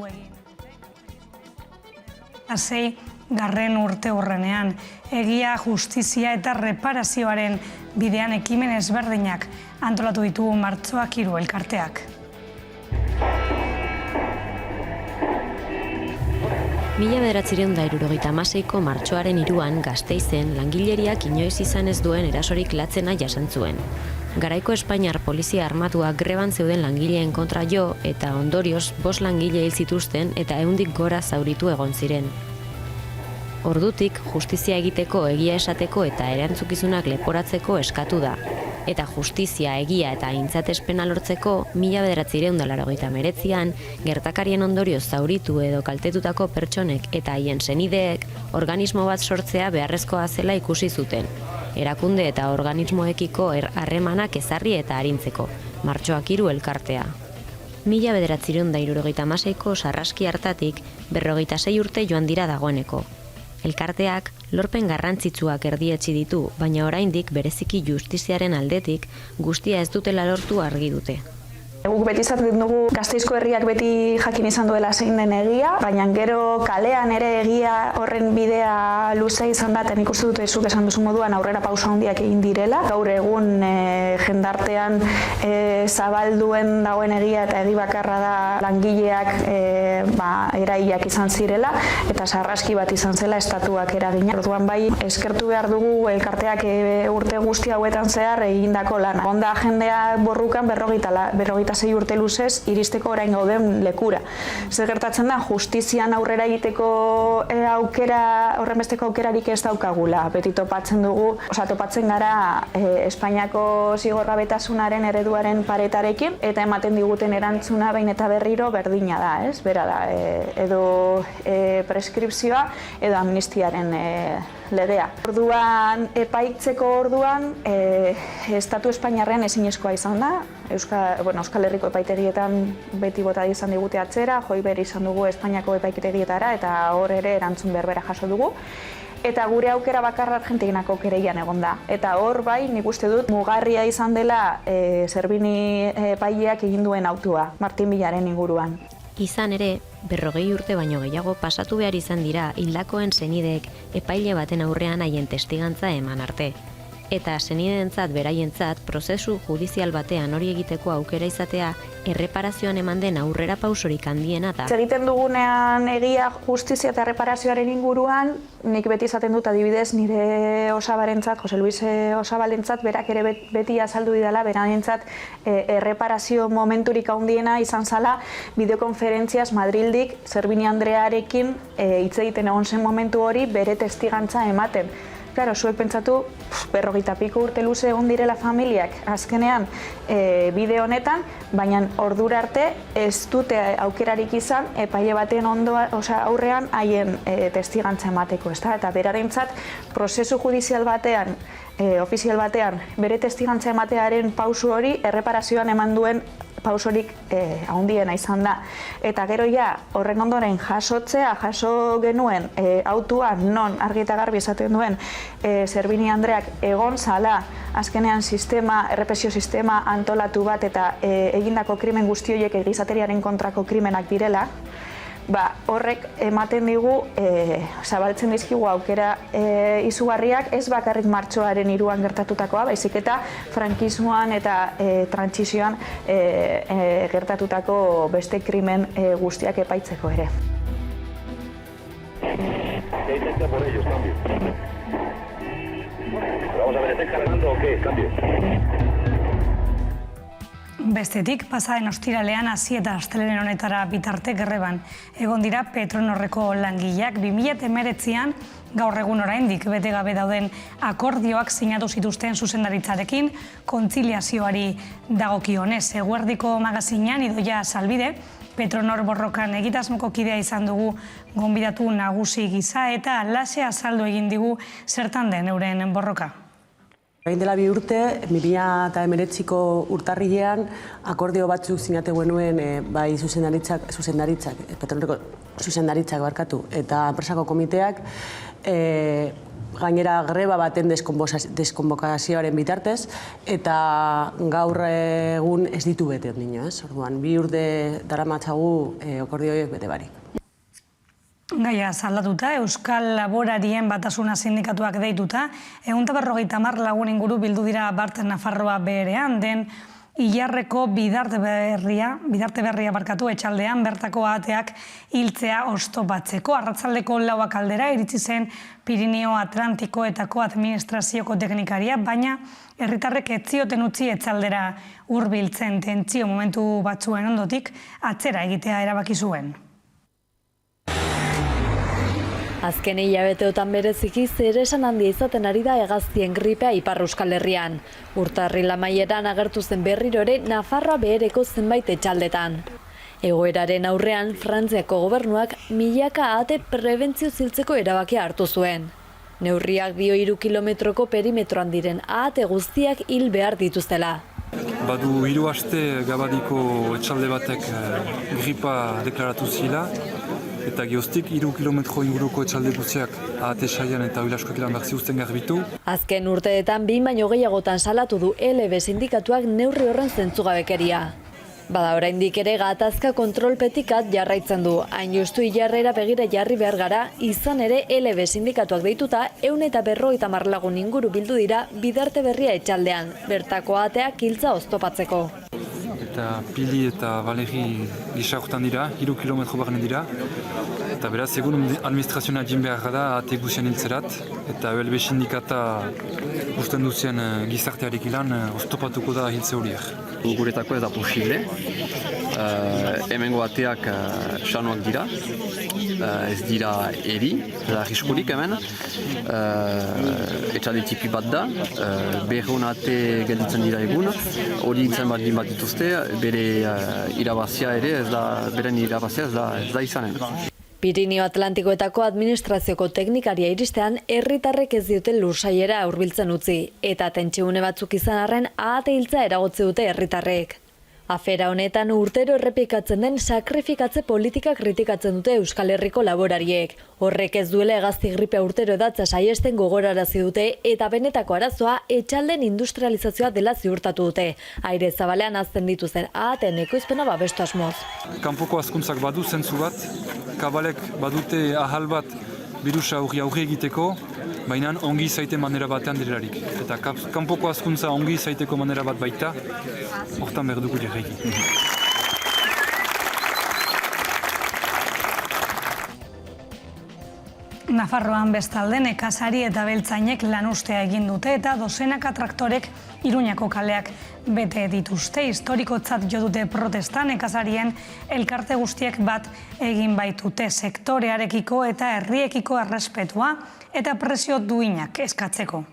antolatu egin. Sei garren urte hurrenean, egia, justizia eta reparazioaren bidean ekimen ezberdinak antolatu ditugu Martxoak 3 elkarteak. Mila 1976ko martxoaren 3an Gasteizen langileriak inoiz izan ez duen erasorik latzena jasan zuen. Garaiko Espainiar polizia armatua greban zeuden langileen kontra jo eta ondorioz 5 langile hil zituzten eta 100 gora zauritu egon ziren. Ordutik justizia egiteko, egia esateko eta erantzukizunak leporatzeko eskatu da. Eta justizia, egia eta aintzatespena lortzeko 1989an gertakarien ondorioz zauritu edo kaltetutako pertsonek eta haien senideek organismo bat sortzea beharrezkoa zela ikusi zuten. Erakunde eta organismoekiko harremanak ezarri eta arintzeko. Martxoak 3 elkartea. 1976ko sarraski hartatik 46 urte joan dira dagoeneko. Elkarteak lorpen garrantzitsuak erdietsi ditu, baina oraindik bereziki justiziaren aldetik guztia ez dutela lortu argi dute. Guk beti izaten dugu Gasteizko herriak beti jakin izan duela zein den egia, baina gero kalean ere egia horren bidea luze izan da, eta nik uste dut zuk esan duzu moduan aurrera pausa handiak egin direla. Gaur egun jendartean zabalduen dagoen egia eta egi bakarra da langileak eraiak izan zirela, eta sarraski bat izan zela estatuak eragina. Orduan bai, eskertu behar dugu elkarteak urte guzti hauetan zehar egindako lana. Onda jendea borrukan 26 urte luzez iristeko orain gauden lekura. Zer gertatzen da, justizian aurrera egiteko horrenbesteko aukerarik ez daukagula. Beti topatzen dugu, topatzen gara Espainiako zigorgabetasunaren ereduaren paretarekin, eta ematen diguten erantzuna behin eta berriro berdina da, ez? Bera da, edo preskripzioa edo amnistiaren legea. Orduan, epaitzeko orduan, Estatu Espainiarrean ezinezkoa izan da. Euskal Herriko epaitegietan beti bota izan digute atzera, joi behar izan dugu Espainiako epaitegietara, eta hor ere erantzun berbera jaso dugu. Eta gure aukera bakarra Argentinako kereian egon da. Eta hor bai, nik uste dut, mugarria izan dela Zerbini epaileak egin duen autua, Martin Villaren inguruan. Izan ere, 40 urte baino gehiago pasatu behar izan dira hildakoen senideek epaile baten aurrean haien testigantza eman arte. Eta senideentzat beraientzat prozesu judizial batean hori egiteko aukera izatea erreparazioan eman den aurrera pausorik handiena da. Egiten dugunean egia, justizia eta erreparazioaren inguruan, nik beti izaten dut adibidez nire osabarentzat, Jose Luis Osabalentzat, berak ere beti azaldu didala, berarentzat erreparazio momenturik handiena izan zala bideokonferentziaz Madrildik Zerbini Andrearekin hitz egiten egon zen momentu hori bere testigantza ematen. Claro, zuek pentsatu, 40 piko urte luze egon direla familiak azkenean bide honetan, baina ordura arte ez dute aukerarik izan epaile baten aurrean haien testigantza emateko, ezta? Eta berarentzat prozesu judizial batean, ofizial batean, bere testigantza ematearen pausu hori erreparazioan eman duen pausorik handiena izan da. Eta gero ja, horren ondoren jaso genuen autua non argi eta garbi esaten duen Zerbini Andreak egon zala azkenean errepresio sistema antolatu bat eta egindako krimen guzti horiek gizateriaren kontrako krimenak direla, horrek ematen digu, zabaltzen dizkigu aukera izugarriak, ez bakarrik martxoaren 3an gertatutakoa, baizik eta frankismoan eta trantsizioan gertatutako beste krimen guztiak epaitzeko ere. Vamos a ver, ¿estáis cargando o qué? Cambio. Bestetik, pasaden ostiralean hasi eta astelehen honetara bitarte greban egon dira Petronorreko langileak 2019an gaur egun oraindik bete gabe dauden akordioak sinatu zituzten zuzendaritzarekin kontziliazioari dagokionez. Eguerdiko magazinean Idoia Salbide, Petronor borrokan egitasmoko kidea izan dugu gonbidatu nagusi gisa eta halaxe azaldu egin digu zertan den euren borroka. Orain dela 2 urte, 2019ko urtarrilean akordio batzuk sinatu genuen bai Petronorreko zuzendaritzak eta enpresako komiteak gainera greba baten deskonbokazioaren bitartez, eta gaur egun ez ditu bete ondino, ez? Orduan, 2 urte daramatzagu akordio horiek bete barik. Gaia zaldatuta, Euskal Laborarien Batasuna sindikatuak deituta, 150 lagun inguru bildu dira Bart Nafarroa berean den Ilarreko bidarte berria etxaldean bertako ahateak hiltzea oztopatzeko. Arratsaldeko 4 aldera iritsi zen Pirinio Atlantikoetako administrazioko teknikaria, baina herritarrek ez zioten utzi etxaldera hurbiltzen, tentsio momentu batzuen ondotik atzera egitea erabaki zuen. Azken hilabeteotan bereziki zeresan handia izaten ari da hegaztien gripea Ipar Euskal Herrian. Urtarrila amaieran agertu zen berriro ere Nafarroa behereko zenbait etxaldetan. Egoeraren aurrean, Frantziako gobernuak milaka ahate prebentzio ziltzeko erabakia hartu zuen. Neurriak dio 3 kilometroko perimetroan diren ahate guztiak hil behar dituztela. Badu 3 aste Gabadiko etxalde batek gripa deklaratu zila, eta geoztik 3 kilometro inguruko etxalde guztiak ahate saian eta oilaskoak ilan behar ziuzten garbitu. Azken urteetan 2 baino gehiagotan salatu du LB sindikatuak neurri horren zentzugabekeria. Bada oraindik ere gatazka kontrolpetikat jarraitzen du. Hain justu Ilarrera begira jarri behar gara, izan ere LB sindikatuak deituta 150 lagun inguru bildu dira bidarte berria etxaldean, bertako ahateak hiltza oztopatzeko. Eta Pili eta Valeri gisa dira, 3 kilometro barren dira. Eta beraz, egun administrazioa jin behar da ahate guzien hiltzerat, eta LB sindikata usten duzien gizartearik ilan oztopatuko da hiltze horiek. Guretako ez da posible. Hemengo ateak sanoak dira, ez dira eri, ez da riskurik hemen. Etxalde tipi bat da, berreun ate gelditzen dira egun, hori dintzen bat dituzte, bere irabazia ere, beren irabazia ez da izanen. Pirinio Atlantikoetako administrazioko teknikaria iristean, herritarrek ez diote lursaiera hurbiltzen utzi, eta tentsiune batzuk izan arren ahate hiltza eragotzi dute herritarrek. Afera honetan urtero errepikatzen den sakrifikatze politika kritikatzen dute Euskal Herriko laborariek. Horrek ez duela hegazti gripea urtero edatza saiesten gogorarazi dute eta benetako arazoa etxalden industrializazioa dela ziurtatu dute. Aire zabalean hazten dituzten ahateen ekoizpena babestu asmoz. Kanpoko hazkuntzak badu zentzu bat, kabalek badute ahal bat birusa aurre egiteko, baina ongi zaite manera batean direlarik. Eta kanpoko hazkuntza ongi zaiteko manera bat baita, hortan behar dugu diregi. Nafarroan bestalde nekazari eta beltzainek lanustea egin dute eta dozenaka traktorek Iruñako kaleak bete dituzte. Historikotzat jo dute protesta nekazarien elkarte guztiek bat egin baitute sektorearekiko eta herriekiko errespetua eta presio duinak eskatzeko.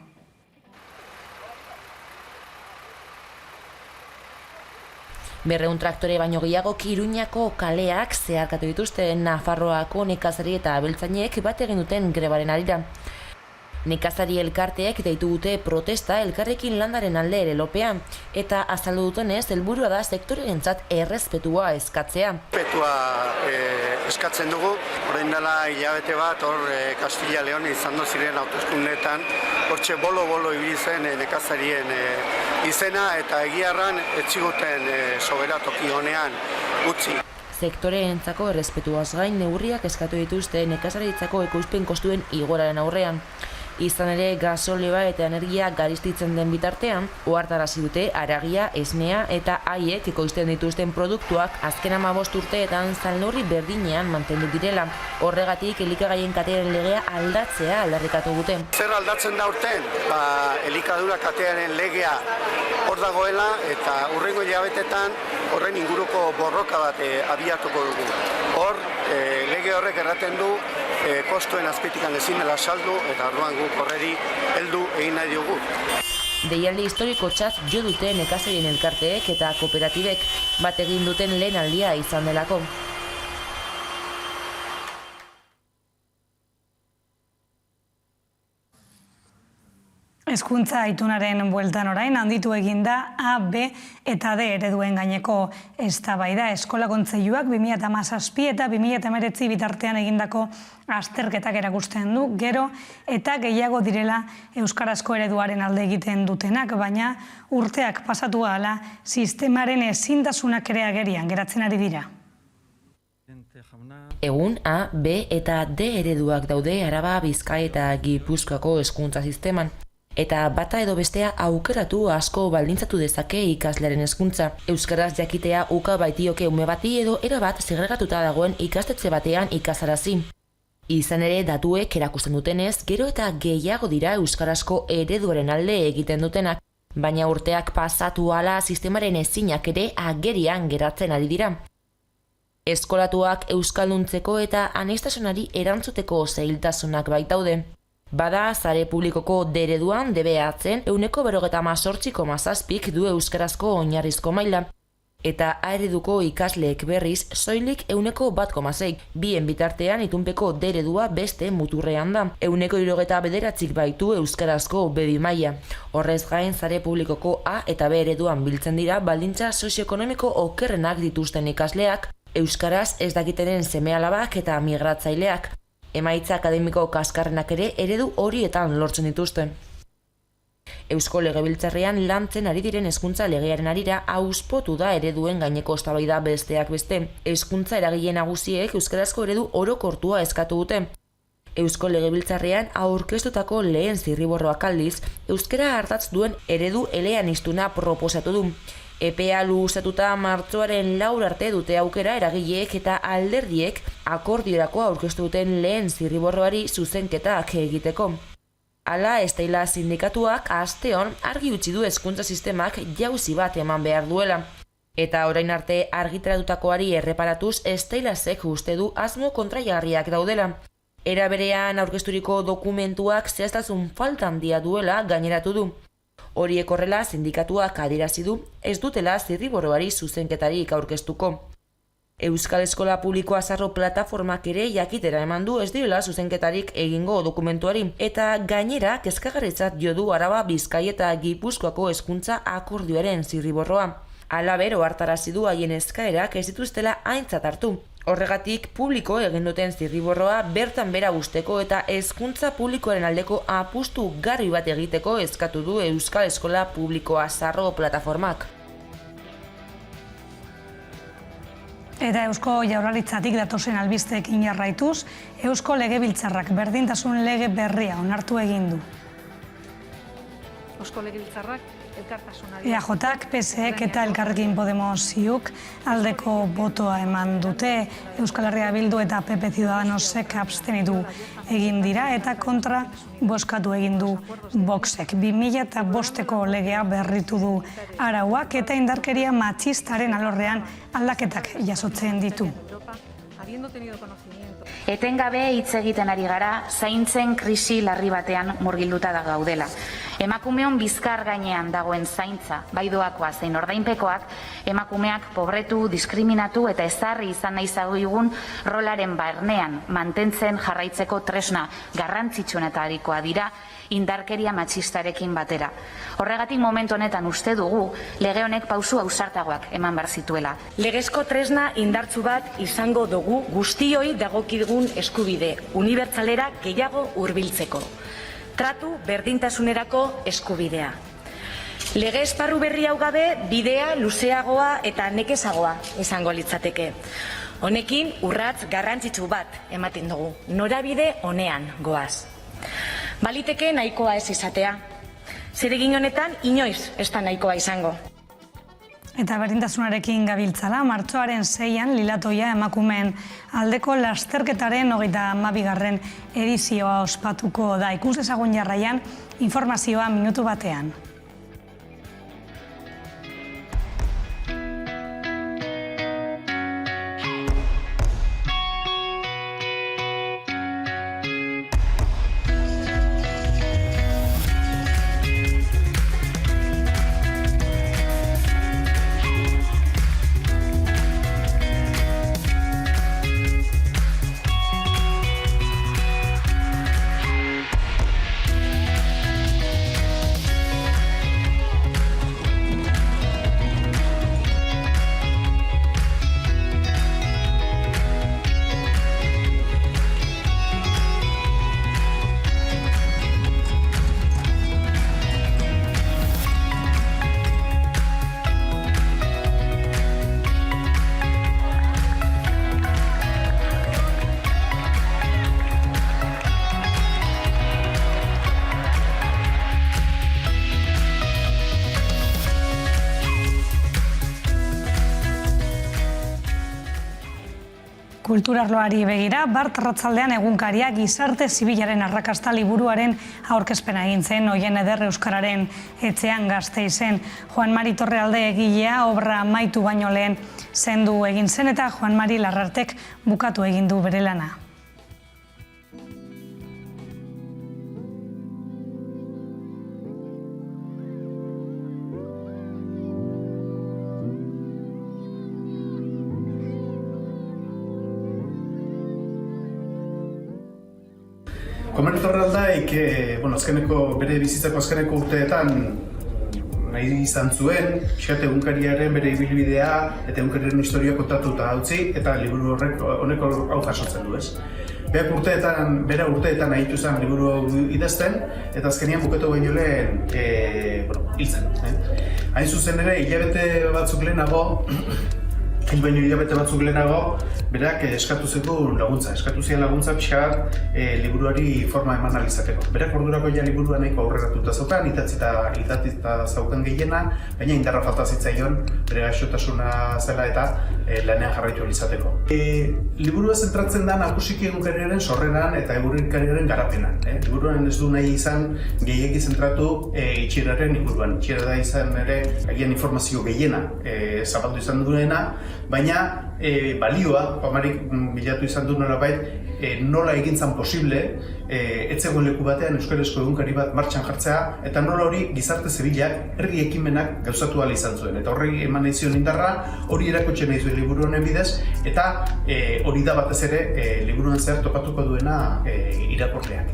Berreun traktore baino gehiago Iruñako kaleak zeharkatu dituzte Nafarroako nekazari eta abeltzainek bat egin duten grebaren harira. Nekazari elkarteek deitu dute protesta elkarrekin landaren alde ere lopean, eta azaldu dutenez helburua da sektorerentzat errespetua eskatzea. Errespetua eskatzen dugu, orain dela hilabete bat hor Castilla Leon izan ziren hauteskundeetan, hortxe bolo-bolo ibili zen nekazarien izena eta egiarran ez ziguten sobera toki honean utzi. Sektoreentzako errespetuaz gain neurriak eskatu dituzte nekazaritzako ekoizpen kostuen igoraren aurrean. Izan ere gasolioa eta energia garestitzen den bitartean, ohartarazi dute haragia, esnea eta haiek ekoizten dituzten produktuak azken 15 urteetan salneurri berdinean mantendu direla. Horregatik elikagaien katearen legea aldatzea aldarrikatu dute. Zer aldatzen da urten? Elikadura katearen legea hor dagoela eta hurrengo hilabetetan horren inguruko borroka bat abiatuko dugu. Hor, lege horrek erraten du kostuen azpitikan ezin dela saldu eta orduan guk horreri heldu egin nahi diogu. Deialdi historikotzat jo dute nekazarien elkarteek eta kooperatibek bat egin duten lehen aldia izan delako. Hezkuntza itunaren bueltan orain handitu eginda A, B eta D ereduen gaineko eztabaida. Eskola Kontseiluak 2017 eta 2019 bitartean egindako azterketak erakusten du, gero eta gehiago direla euskarazko ereduaren alde egiten dutenak, baina urteak pasatu ahala sistemaren ezintasunak ere agerian geratzen ari dira. Egun A, B eta D ereduak daude Araba, Bizkaia eta Gipuzkoako hezkuntza sisteman. Eta bata edo bestea aukeratu asko baldintzatu dezake ikaslearen hezkuntza. Euskaraz jakitea uka baitioke ume bati edo erabat segregatuta dagoen ikastetxe batean ikasarazi. Izan ere datuek erakusten dutenez, gero eta gehiago dira euskarazko ereduaren alde egiten dutenak, baina urteak pasatu ahala sistemaren ezinak ere agerian geratzen ari dira. Eskolatuak euskalduntzeko eta aniztasunari erantzuteko zailtasunak baitaude. Bada, sare publikoko D ereduan DB-atzen 98,7 du euskarazko oinarrizko maila, eta A ereduko ikasleek berriz soilik 1,6. Bien bitartean itunpeko D eredua beste muturrean da. 1,79 baitu euskarazko B2 maila. Horrez gain, sare publikoko A eta B ereduan biltzen dira baldintza sozioekonomiko okerrenak dituzten ikasleak, euskaraz ez dakitenen seme-alabak eta migratzaileak. Emaitza akademiko kaskarrenak ere eredu horietan lortzen dituzte. Eusko Legebiltzarrean lantzen ari diren hezkuntza legearen harira auspotu da ereduen gaineko eztabaida besteak beste. Hezkuntza eragile nagusiek euskarazko eredu orokortua eskatu dute. Eusko Legebiltzarrean aurkeztutako lehen zirriborroak aldiz, euskara ardatz duen eredu eleaniztuna proposatu du. Epea luzatuta martxoaren 4 arte dute aukera eragileek eta alderdiek akordiorako aurkeztu duten lehen zirriborroari zuzenketak egiteko. Hala, Estaila sindikatuak asteon argi utzi du hezkuntza sistemak jauzi bat eman behar duela. Eta orain arte argitaratutakoari erreparatuz Estailasek uste du asmo kontrajarriak daudela. Era berean aurkezturiko dokumentuak zehaztasun falta handia duela gaineratu du. Horiek horrela sindikatuak adierazi du ez dutela zirriborroari zuzenketarik aurkeztuko. Euskal Eskola Publikoa Sarro plataformak ere jakitera eman du ez direla zuzenketarik egingo dokumentuari, eta gainera kezkagarritzat jo du Araba, Bizkaia eta Gipuzkoako hezkuntza akordioaren zirriborroa. Halaber, ohartarazi du haien eskaerak ez dituztela aintzat hartu. Horregatik, publiko egin duten zirriborroa bertan bera usteko eta hezkuntza publikoaren aldeko apustu garbi bat egiteko eskatu du Euskal Eskola Publikoa Sarro plataformak. Eta Eusko Jaurlaritzatik datozen albisteekin jarraituz, Eusko Legebiltzarrak berdintasun lege berria onartu egin du. Eusko Legebiltzarrak elkartasunari EAJak, PSEk eta Elkarrekin Podemosik aldeko botoa eman dute. Euskal Herria Bildu eta PP Ciudadanosek abstenitu egin dira eta kontra bozkatu egin du Voxek. 2005ko legea berritu du arauak eta indarkeria matxistaren alorrean aldaketak jasotzen ditu. Etengabe hitz egiten ari gara zaintzen krisi larri batean murgilduta da gaudela. Emakumeon bizkar gainean dagoen zaintza, bai doakoa zein ordainpekoak, emakumeak pobretu, diskriminatu eta ezarri izan nahi zagoigun rolaren barnean mantentzen jarraitzeko tresna garrantzitsuenetarikoa dira indarkeria matxistarekin batera. Horregatik momentu honetan uste dugu lege honek pausu ausartagoak eman behar zituela. Legezko tresna indartsu bat izango dugu guztioi dagokigun eskubide unibertsalera gehiago hurbiltzeko. Tratu berdintasunerako eskubidea. Lege esparru berri hau gabe bidea luzeagoa eta nekezagoa izango litzateke. Honekin urrats garrantzitsu bat ematen dugu. Norabide honean goaz. Baliteke nahikoa ez izatea. Zeregin honetan inoiz ez da nahikoa izango. Eta berdintasunarekin gabiltzala, martxoaren 6an Lilatoia emakumeen aldeko lasterketaren 32. edizioa ospatuko da. Ikus dezagun jarraian informazioa minutu batean. kulturarloari begira, bart arratzaldean egunkaria gizarte zibilaren arrakasta liburuaren aurkezpena egin zen, Oien Eder Euskararen etxean Gasteizen. Juan Mari Torrealde egilea obra amaitu baino lehen zendu egin zen eta Juan Mari Larrartek bukatu egin du bere lana. Juan Mari Torrealdaik, bere bizitzako azkeneko urteetan nahi izan zuen, pixkat egunkariaren bere ibilbidea eta egunkariaren historia kontatuta utzi eta liburu horrek honeko hau jasotzen du, ez? Bera urteetan nahi zen liburu hau idazten eta azkenian bukatu baino lehen hiltzen. Hain zuzen ere, hilabete batzuk lehenago, berak eskatu zion laguntza pixka bat liburuari forma eman ahal izateko. Berak ordurako ja liburua nahiko aurreratuta zaukan, idatzita zaukan gehiena, baina indarra falta zitzaion bere gaixotasuna zela eta lanean jarraitu ahal izateko. Liburua zentratzen da nagusiki egunkariaren sorreran eta egunkariaren garapenan. Liburuan ez du nahi izan gehiegi zentratu itxieraren inguruan. Itxiera da izan ere agian informazio gehiena zabaldu izan duena, baina balioa, Juan Marik bilatu izan du nolabait, nola egintzan posible, ez zegoen leku batean euskarazko egunkari bat martxan jartzea, eta nola hori gizarte zibilak, herri ekimenak gauzatu ahal izan zuen. Eta horri eman nahi zion indarra, hori erakutsi nahi zuen liburu honen bidez, eta hori da batez ere liburuan zer topatuko duena irakurleak.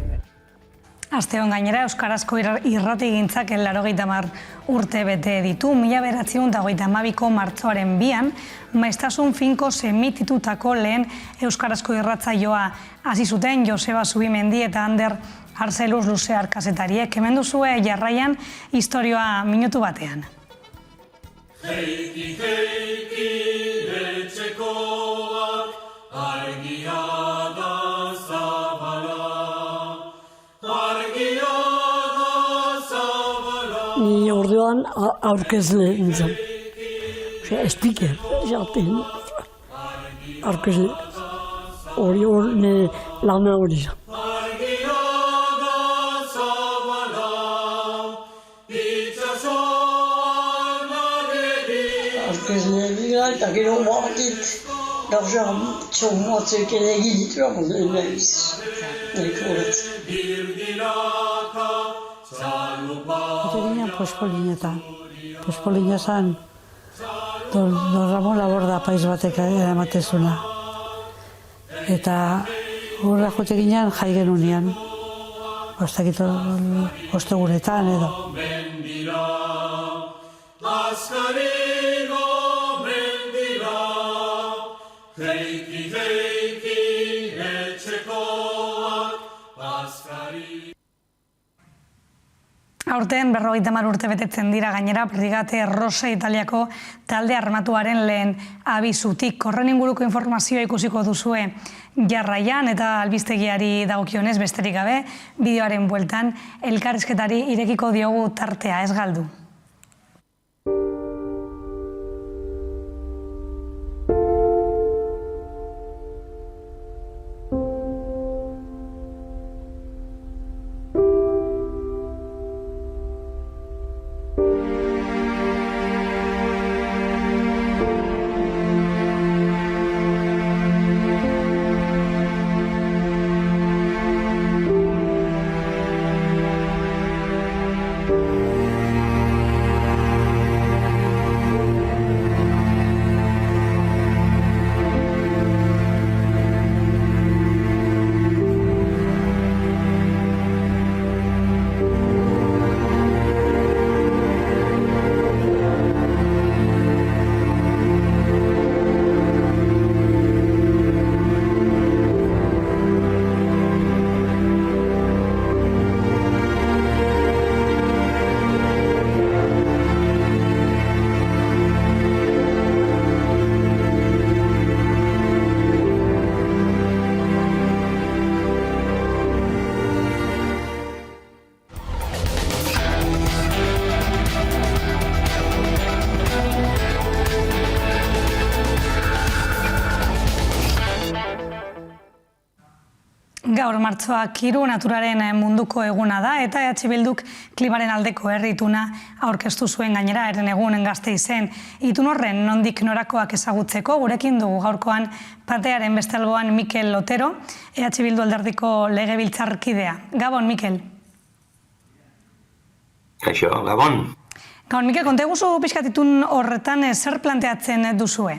Asteon gainera, euskarazko irratigintzak 80 urte bete ditu. 1952ko martxoaren 2an, Maiztasun finkoz emititutako lehen euskarazko irratsaioa hasi zuten Joseba Zubimendi eta Ander Arzeluz Luzear kazetariek. Hemen duzue jarraian istorioa minutu batean. Heiki, heiki, etxekoak, argia da zabala. Ni orduan aurkezle nintzen. Speaker, jaten. Aurkezle. Hori nire lana hori izan. Aurkezle dira eta gero batik gauza txomotzek ere egitu amozen nahiz. Nahiko horretz. Egina pospolina zan, Don Ramon Laborda paiz batek ematezuna. Eta horra jote ginean jai genunean, ostakito ostegunetan edo. Aurten 50 urte betetzen dira gainera Brigate Rosa Italiako talde armatuaren lehen abizutik. Horren inguruko informazioa ikusiko duzue jarraian eta albistegiari dagokionez besterik gabe, bideoaren bueltan elkarrizketari irekiko diogu tartea, ez galdu. gaur martxoak 3 naturaren munduko eguna da eta EH Bilduk klimaren aldeko herri ituna aurkeztu zuen gainera Herenegun Gasteizen. Itun horren nondik norakoak ezagutzeko gurekin dugu gaurkoan patearen beste alboan Mikel Otero, EH Bildu alderdiko legebiltzarkidea. Gabon, Mikel. Kaixo, Gabon. Gabon, Mikel, konta eguzu pixkat itun horretan zer planteatzen duzue?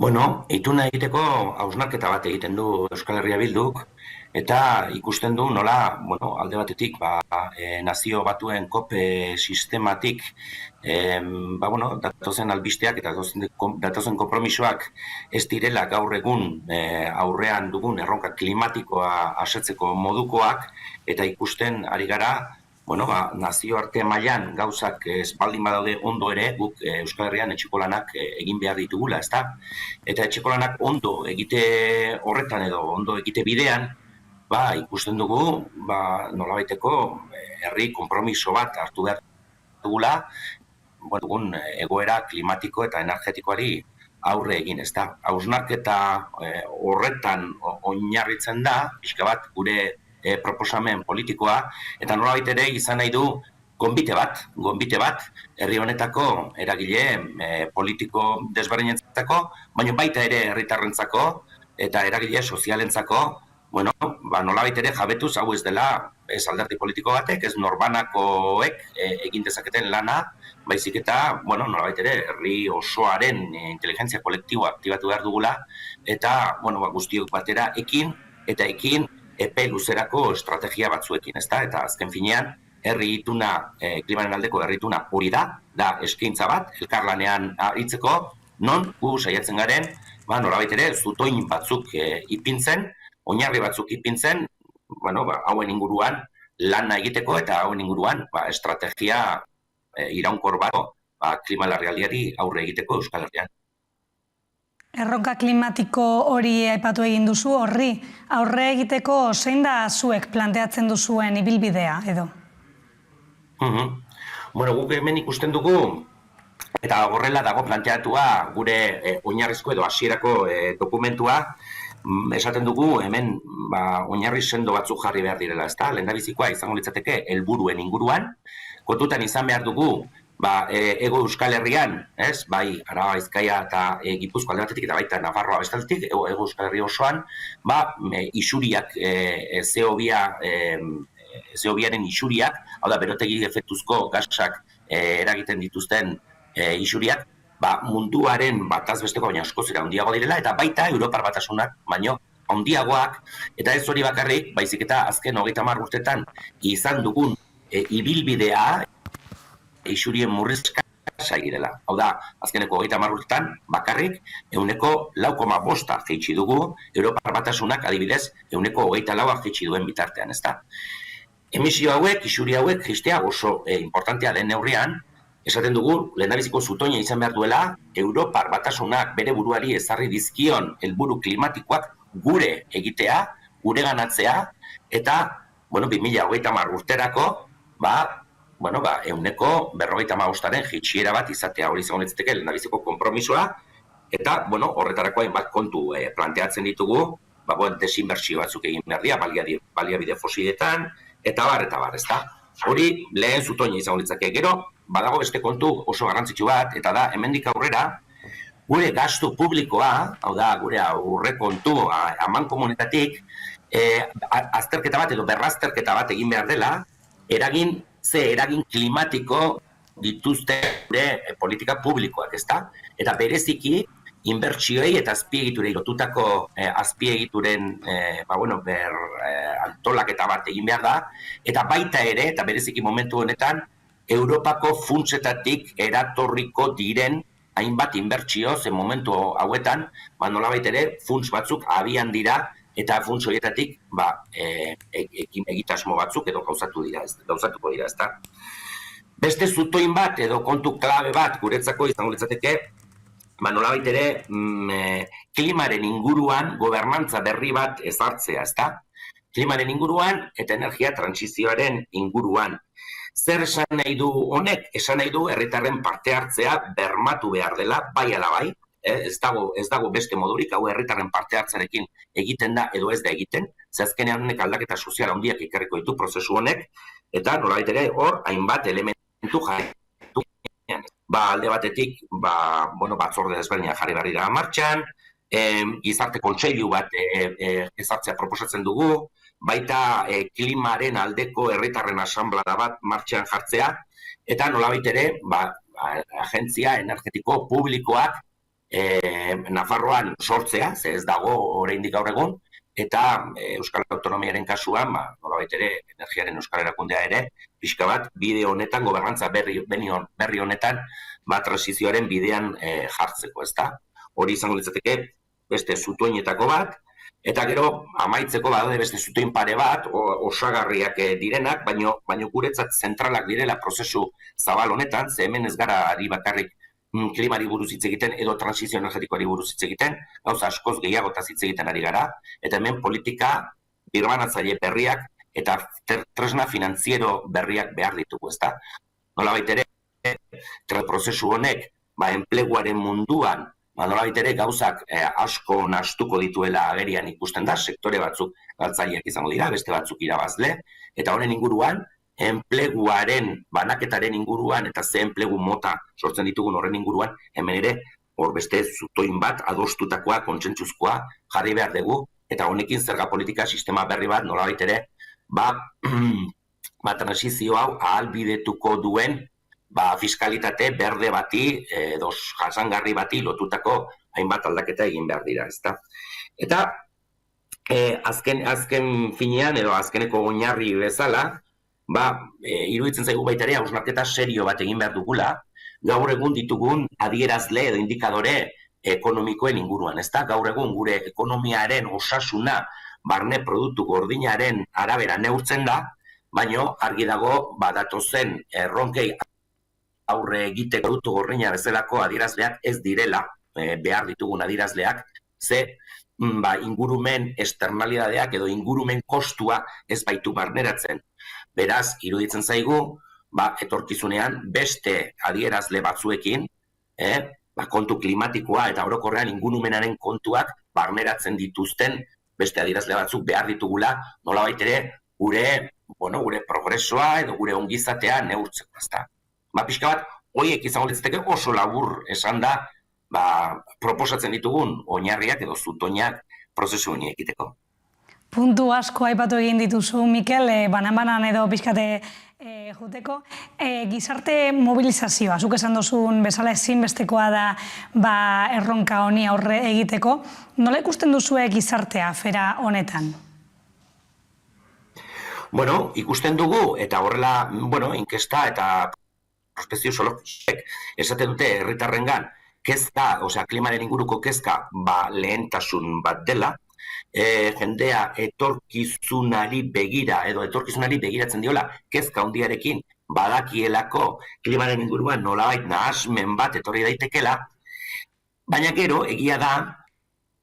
Bueno, ituna egiteko hausnarketa bat egiten du Euskal Herria Bilduk, eta ikusten du nola, alde batetik, nazio batuen kope sistematik, datozen albisteak eta datozen konpromisoak ez direla gaur egun aurrean dugun erronka klimatikoa asetzeko modukoak, eta ikusten ari gara, nazioarte mailan gauzak ez baldin badaude ondo ere, guk Euskal Herrian etxeko lanak egin behar ditugula, ezta? Eta etxeko lanak ondo egite horretan edo ondo egite bidean, ikusten dugu, nolabaiteko herri konpromiso bat hartu behar dugula, dugun egoera klimatiko eta energetikoari aurre egin, ezta? Hausnarketa horretan oinarritzen da, pixka bat gure proposamen politikoa, eta nolabait ere izan nahi du gonbite bat, herri honetako eragile politiko desberdinentzako, baina baita ere herritarrentzako eta eragile sozialentzako, nolabait ere jabetuz hau ez dela ez alderdi politiko batek, ez norbanakoek egin dezaketen lana, baizik eta, nolabait ere herri osoaren inteligentzia kolektiboa aktibatu behar dugula, eta, guztiok batera ekin epe luzerako estrategia batzuekin, ezta? Eta azken finean, herri ituna, klimaren aldeko herri ituna hori da eskaintza bat, elkarlanean aritzeko, non gu saiatzen garen, nolabait ere, zutoin batzuk ipintzen, oinarri batzuk ipintzen, hauen inguruan lana egiteko eta hauen inguruan estrategia iraunkor bat klima larrialdiari aurre egiteko Euskal Herrian. Erronka klimatiko hori aipatu egin duzu, horri aurre egiteko zein da zuek planteatzen duzuen ibilbidea, edo? Guk hemen ikusten dugu, eta horrela dago planteatua gure oinarrizko edo hasierako dokumentua, esaten dugu hemen oinarri sendo batzuk jarri behar direla, ezta? Lehendabizikoa izango litzateke helburuen inguruan, kontutan izan behar dugu Ego Euskal Herrian, bai Araba, Bizkaia eta Gipuzkoa alde batetik eta baita Nafarroa bestaldetik, Ego Euskal Herri osoan, isuriak, CO2-aren isuriak, hau da berotegi efektuzko gasak eragiten dituzten isuriak, munduaren bataz besteko baina askoz handiago direla, eta baita Europar Batasunak baino handiagoak, eta ez hori bakarrik, baizik eta azken 30 urtetan izan dugun ibilbidea, isurien murrizka sairela. Hau da, azkeneko 30 urtetan bakarrik 4,5 jaitsi dugu, Europar Batasunak adibidez 24 jaitsi duen bitartean, ezta? Emisio hauek, isuri hauek jaistea oso importantea den neurrian, esaten dugu, lehendabiziko zutoina izan behar duela, Europar Batasunak bere buruari ezarri dizkion helburu klimatikoak gure egitea, gure ganatzea, eta, 2030 urterako, 55% jaitsiera bat izatea hori izango litzateke lehendabiziko konpromisoa, eta horretarako hainbat kontu planteatzen ditugu, desinbertsio batzuk egin behar dira, baliabide fosiletan, eta bar, ezta? Hori lehen zutoina izango litzake. Gero, badago beste kontu oso garrantzitsu bat, eta da, hemendik aurrera, gure gastu publikoa, hau da, gure aurrekontu amankomunetatik, azterketa bat edo berrazterketa bat egin behar dela, eragin klimatiko dituzte gure politika publikoak, ezta? Eta bereziki, inbertsioei eta azpiegiturei lotutako azpiegituren antolaketa bat egin behar da, eta baita ere, eta bereziki momentu honetan, Europako funtsetatik eratorriko diren hainbat inbertsio, zen momentu hauetan, nolabait ere, funts batzuk abian dira, eta funts horietatik egitasmo batzuk edo gauzatuko dira, ezta? Beste zutoin bat edo kontu klabe bat guretzako izango litzateke, nolabait ere klimaren inguruan gobernantza berri bat ezartzea, ezta? Klimaren inguruan eta energia trantsizioaren inguruan. Zer esan nahi du honek? Esan nahi du herritarren parte hartzea bermatu behar dela, bai ala bai, ez dago beste modurik, hau herritarren parte hartzarekin egiten da edo ez da egiten, ze azkenean honek aldaketa sozial handiak ekarriko ditu prozesu honek, eta nolabait ere hor hainbat elementu jarraitu. Alde batetik, batzorde desberdinak jarri behar dira martxan, gizarte kontseilu bat ezartzea proposatzen dugu, baita klimaren aldeko herritarren asanblada bat martxan jartzea, eta nolabait ere, agentzia energetiko publikoak Nafarroan sortzea, ze ez dago oraindik gaur egun, eta Euskal Autonomiaren kasuan, nolabait ere, energiaren Euskal Erakundea ere, pixka bat, bide honetan, gobernantza berri honetan, transizioaren bidean jartzeko, ezta? Hori izango litzateke beste zutoinetako bat, eta gero amaitzeko badaude beste zutoin pare bat, osagarriak direnak, baino guretzat zentralak direla prozesu zabal honetan, ze hemen ez gara ari bakarrik klimari buruz hitz egiten edo transizio energetikoari buruz hitz egiten, gauza askoz gehiagotaz hitz egiten ari gara, eta hemen politika birbanatzaile berriak eta tresna finantziero berriak behar ditugu, ezta? Nolabait ere, prozesu honek, enpleguaren munduan, nolabait ere gauzak asko nahastuko dituela agerian ikusten da, sektore batzuk galtzaileak izango dira, beste batzuk irabazle, eta honen inguruan, enpleguaren banaketaren inguruan eta ze enplegu mota sortzen ditugun horren inguruan, hemen ere, hor beste zutoin bat adostutakoa, kontsentsuzkoa jarri behar dugu, eta honekin zerga politika sistema berri bat nolabait ere, transizio hau ahalbidetuko duen fiskalitate berde bati edo jasangarri bati lotutako hainbat aldaketa egin behar dira, ezta? Eta azken finean edo azkeneko oinarri bezala, iruditzen zaigu baita ere hausnarketa serio bat egin behar dugula, gaur egun ditugun adierazle edo indikadore ekonomikoen inguruan, ezta? Gaur egun gure ekonomiaren osasuna barne produktu gordinaren arabera neurtzen da, baino argi dago datozen erronkei aurre egiteko produktu gordina bezalako adierazleak ez direla behar ditugun adierazleak, ze ingurumen externalidadeak edo ingurumen kostua ez baitu barneratzen. Beraz, iruditzen zaigu, etorkizunean beste adierazle batzuekin, kontu klimatikoa eta orokorrean ingurumenaren kontuak barneratzen dituzten beste adierazle batzuk behar ditugula, nolabait ere gure progresoa edo gure ongizatea neurtzeko, ezta. Pixka bat, horiek izango litzateke oso labur esan da, proposatzen ditugun oinarriak edo zutoinak prozesu honi ekiteko. Puntu asko aipatu egin dituzu, Mikel, banan-banan edo pixkate juteko. Gizarte mobilizazioa, zuk esan duzun bezala ezinbestekoa da erronka honi aurre egiteko. Nola ikusten duzue gizartea afera honetan? Ikusten dugu, eta horrela, inkesta eta prospekzio zoologikoek esaten dute herritarrengan kezka, klimaren inguruko kezka lehentasun bat dela, jendea etorkizunari begira edo etorkizunari begiratzen diola kezka handiarekin badakielako klimaren inguruan nolabait nahasmen bat etorri daitekela, baina gero egia da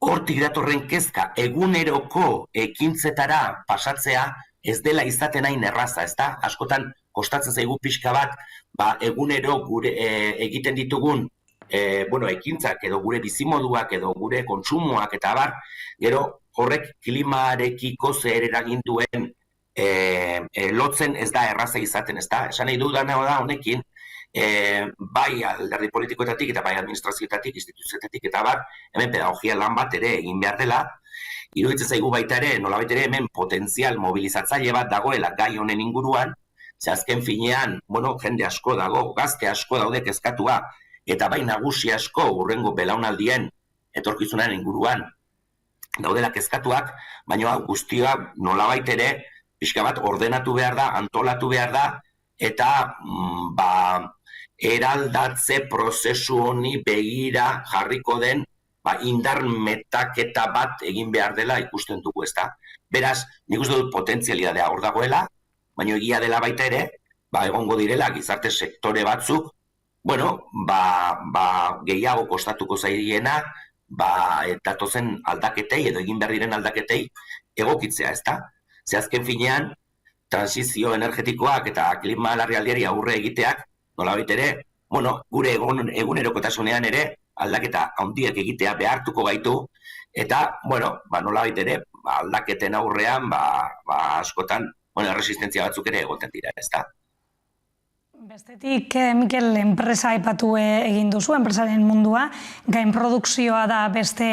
hortik datorren kezka eguneroko ekintzetara pasatzea ez dela izaten hain erraza, ezta? Askotan kostatzen zaigu pixka bat, egunero gure egiten ditugun ekintzak edo gure bizimoduak edo gure kontsumoak eta abar, gero horrek klimarekiko zer eragin duen lotzen ez da erraza izaten, ezta? Esan nahi dudana da honekin, bai alderdi politikoetatik eta bai administrazioetatik, instituzioetatik eta abar, hemen pedagogia lan bat ere egin behar dela, iruditzen zaigu baita ere, nolabait ere hemen potentzial mobilizatzaile bat dagoela gai honen inguruan, ze azken finean, jende asko dago, gazte asko daude kezkatua, eta bai nagusi asko hurrengo belaunaldien etorkizunaren inguruan daudela kezkatuak, baina guztia nolabait ere pixka bat ordenatu behar da, antolatu behar da, eta eraldatze prozesu honi begira jarriko den indar metaketa bat egin behar dela ikusten dugu, ezta? Beraz, nik uste dut potentzialidadea hor dagoela, baina egia dela baita ere, egongo direla gizarte sektore batzuk, gehiago kostatuko zaiena, datozen aldaketei edo egin behar diren aldaketei egokitzea, ezta? Ze azken finean, transizio energetikoak eta klima larrialdiari aurre egiteak, nolabait ere, gure egunerokotasunean ere, aldaketa handiak egitea behartuko gaitu, eta, nolabait ere, aldaketen aurrean, askotan, resistentzia batzuk ere egoten dira, ezta? Bestetik, Mikel, enpresa aipatu egin duzu, enpresaren mundua, gainprodukzioa da beste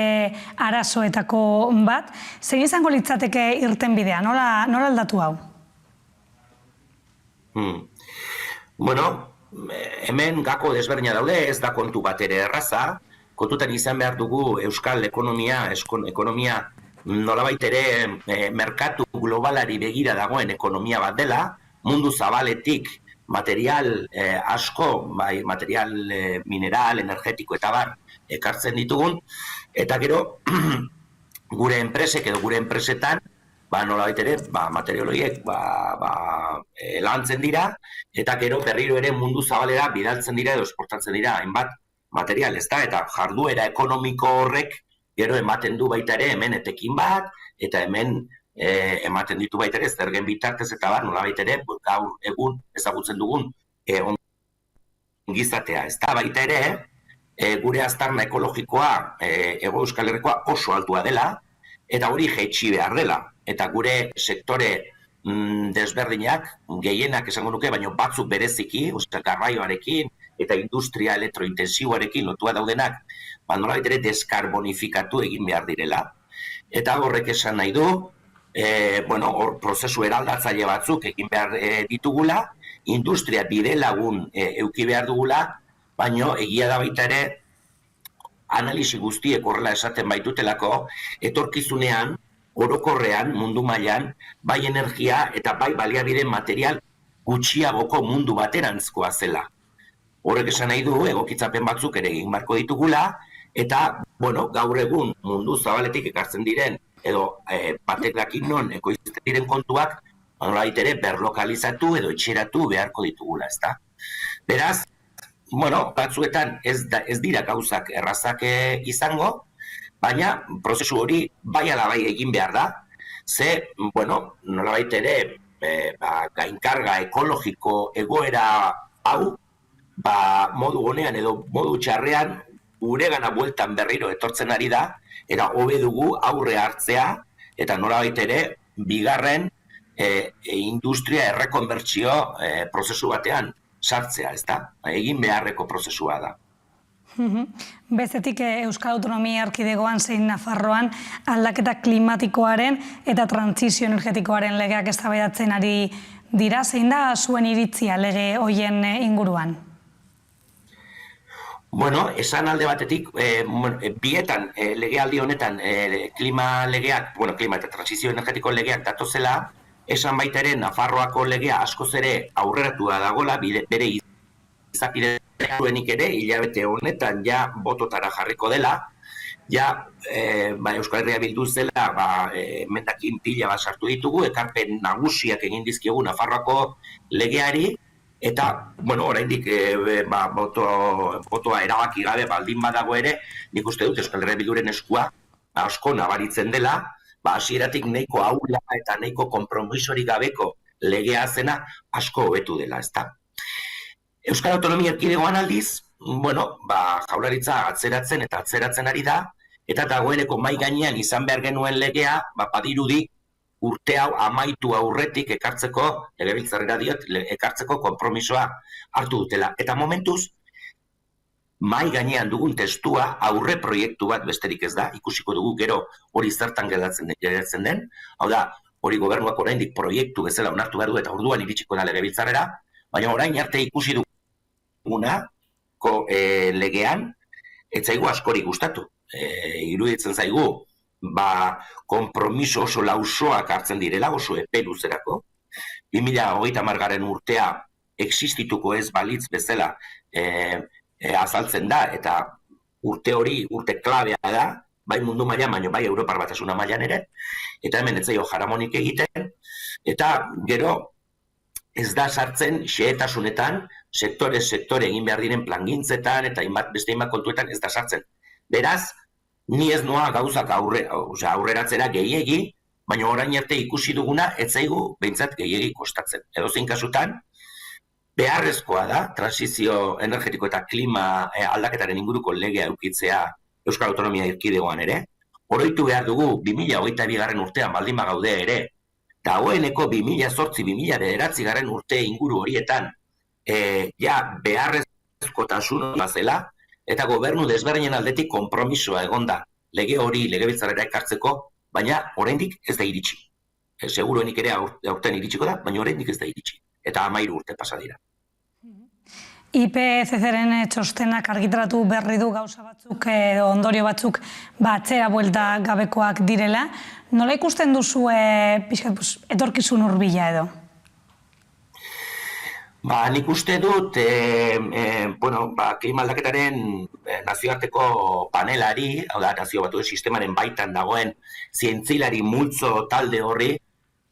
arazoetako bat. Zein izango litzateke irtenbidea, nola aldatu hau? Hemen gako desberdina daude, ez da kontu bat ere erraza, kontutan izan behar dugu euskal ekonomia nolabait ere merkatu globalari begira dagoen ekonomia bat dela, mundu zabaletik material asko, material mineral, energetiko eta bar ekartzen ditugun, eta gero gure enpresek edo gure enpresetan nolabait ere, material horiek lantzen dira, eta gero berriro ere mundu zabalera bidaltzen dira edo esportatzen dira, hainbat material, ez da? Eta jarduera ekonomiko horrek gero ematen du baita ere hemen etekin bat, eta hemen ematen ditu baita ere zergen bitartez eta nolabait ere gaur egun ezagutzen dugun ongizatea, ez da? Baita ere, gure aztarna ekologikoa, Hego Euskal Herrikoa oso altua dela, eta hori jaitsi behar dela. Eta gure sektore desberdinak, gehienak esango nuke, baina batzuk bereziki, garraioarekin eta industria elektrointensiboarekin lotua daudenak, nolabait ere deskarbonifikatu egin behar direla. Eta horrek esan nahi du, hor prozesu eraldatzaile batzuk egin behar ditugula, industria bide lagun euki behar dugula, baina egia da baita ere, analisi guztiek horrela esaten baitutelako, etorkizunean, orokorrean, mundu mailan, bai energia eta bai baliabide material gutxiagoko mundu baterantzkoa zela. Horrek esan nahi du, egokitzapen batzuk ere egin beharko ditugula, eta, gaur egun mundu zabaletik ekartzen diren, edo batek dakin non ekoizten diren kontuak, nolabait ere berlokalizatu edo etxeratu beharko ditugula, ezta? Beraz, batzuetan ez dira gauzak errazak izango, baina prozesu hori bai ala bai egin behar da, ze, nolabait ere, gainkarga ekologiko egoera hau, modu honean edo modu txarrean guregana bueltan berriro etortzen ari da, eta hobe dugu aurre hartzea, eta nolabait ere, bigarren industria errekonbertsio prozesu batean sartzea, ez da? Egin beharreko prozesua da. Bestetik Euskal Autonomia Erkidegoan zein Nafarroan aldaketa klimatikoaren eta trantsizio energetikoaren legeak eztabaidatzen ari dira, zein da zuen iritzia lege hoien inguruan? Esan alde batetik, bietan legealdi honetan klima legeak, klima eta trantsizio energetiko legeak datozela, esan baita ere Nafarroako legea askoz ere aurreratua dagoela, bere izapidenik ere, hilabete honetan ja bototara jarriko dela, ja Euskal Herria Bildu zela, mendakin pila bat sartu ditugu, ekarpen nagusiak egin dizkiogu Nafarroako legeari, eta, oraindik botoa erabaki gabe baldin badago ere, nik uste dut Euskal Herria Bilduren eskua asko nabaritzen dela, hasieratik nahiko ahula eta nahiko konpromisorik gabeko legea zena asko hobetu dela, ezta? Euskal Autonomia Erkidegoan aldiz, jaurlaritza atzeratzen eta atzeratzen ari da, eta dagoeneko mahai gainean izan behar genuen legea, badirudi urte hau amaitu aurretik ekartzeko, legebiltzarrera diot, ekartzeko konpromisoa hartu dutela. Eta momentuz, mahai gainean dugun testua aurre proiektu bat besterik ez da, ikusiko dugu gero hori zertan geratzen den, hau da, hori gobernuak oraindik proiektu bezala onartu behar du eta orduan iritsiko da legebiltzarrera, baina orain arte ikusi dugunako legean, ez zaigu askori gustatu. Iruditzen zaigu, konpromiso oso lausoak hartzen direla, oso epe luzerako. 2030 urtea existituko ez balitz bezala azaltzen da, eta urte hori, urte klabea da, bai mundu mailan, baina bai Europar Batasuna mailan ere, eta hemen ez zaio jaramonik egiten, eta gero ez da sartzen xehetasunetan, sektore egin behar diren plangintzetan, eta beste hainbat kontuetan ez da sartzen. Beraz, ni ez noa gauzak aurreratzera gehiegi, baina orain arte ikusi duguna ez zaigu behintzat gehiegi kostatzen. Edozein kasutan, beharrezkoa da, transizio energetiko eta klima aldaketaren inguruko legea eukitzea Euskal Autonomia Erkidegoan ere. Oroitu behar dugu 2022 urtean baldin bagaude ere, dagoeneko 2008-2009 urte inguru horietan beharrezkotasuna zela, eta gobernu desberdinen aldetik konpromisoa egonda lege hori legebiltzarrera ekartzeko, baina oraindik ez da iritsi. Seguruenik ere aurten iritsiko da, baina oraindik ez da iritsi. Eta 13 urte pasa dira. IPCCren txostenak argitaratu berri du gauza batzuk edo ondorio batzuk atzera buelta gabekoak direla. Nola ikusten duzu etorkizun hurbila edo? Nik uste dut, klima aldaketaren nazioarteko panelari, hau da, nazio batuen sistemaren baitan dagoen zientzilari multzo talde horri,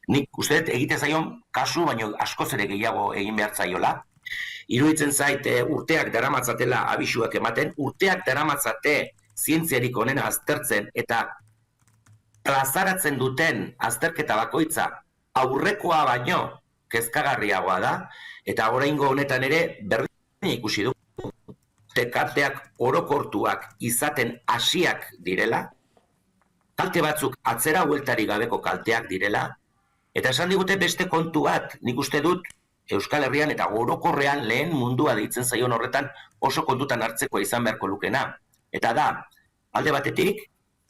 nik uste dut egite zaion kasu, baino askoz ere gehiago egin behar zaiola. Iruditzen zait urteak daramatzatela abisuak ematen, urteak daramatzate zientziarik onena aztertzen eta plazaratzen duten azterketa bakoitza aurrekoa baino kezkagarriagoa da, eta oraingo honetan ere berdina ikusi dugu. Kalteak orokortuak izaten hasiak direla, kalte batzuk atzera bueltarik gabeko kalteak direla, eta esan digute beste kontu bat, nik uste dut Euskal Herrian eta orokorrean lehen mundua deitzen zaion horretan oso kontutan hartzeko izan beharko lukena. Eta da, alde batetik,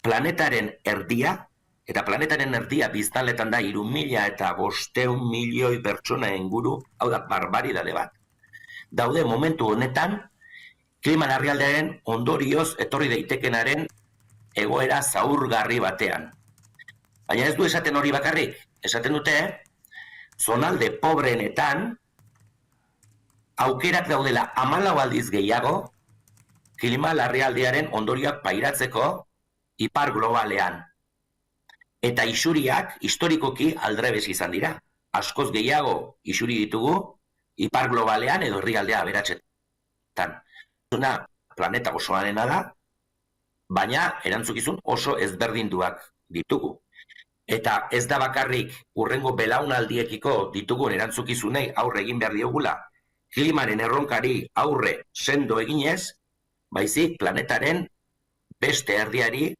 planetaren erdia, eta planetaren erdia biztanletan da 3.500 milioi pertsona inguru, hau da, barbaridade bat. Daude momentu honetan, klima larrialdiaren ondorioz etorri daitekenaren egoera zaurgarri batean. Baina ez du esaten hori bakarrik, esaten dute, zonalde pobreenetan aukerak daudela 14 aldiz gehiago klima larrialdiaren ondorioak pairatzeko ipar globalean. Eta isuriak historikoki aldrebes izan dira. Askoz gehiago isuri ditugu ipar globalean edo herrialdea aberatsetan. Planeta osoarena da, baina erantzukizun oso ezberdinduak ditugu. Eta ez da bakarrik hurrengo belaunaldiekiko ditugun erantzukizunei aurre egin behar diogula, klimaren erronkari aurre sendo eginez, baizik planetaren beste erdiari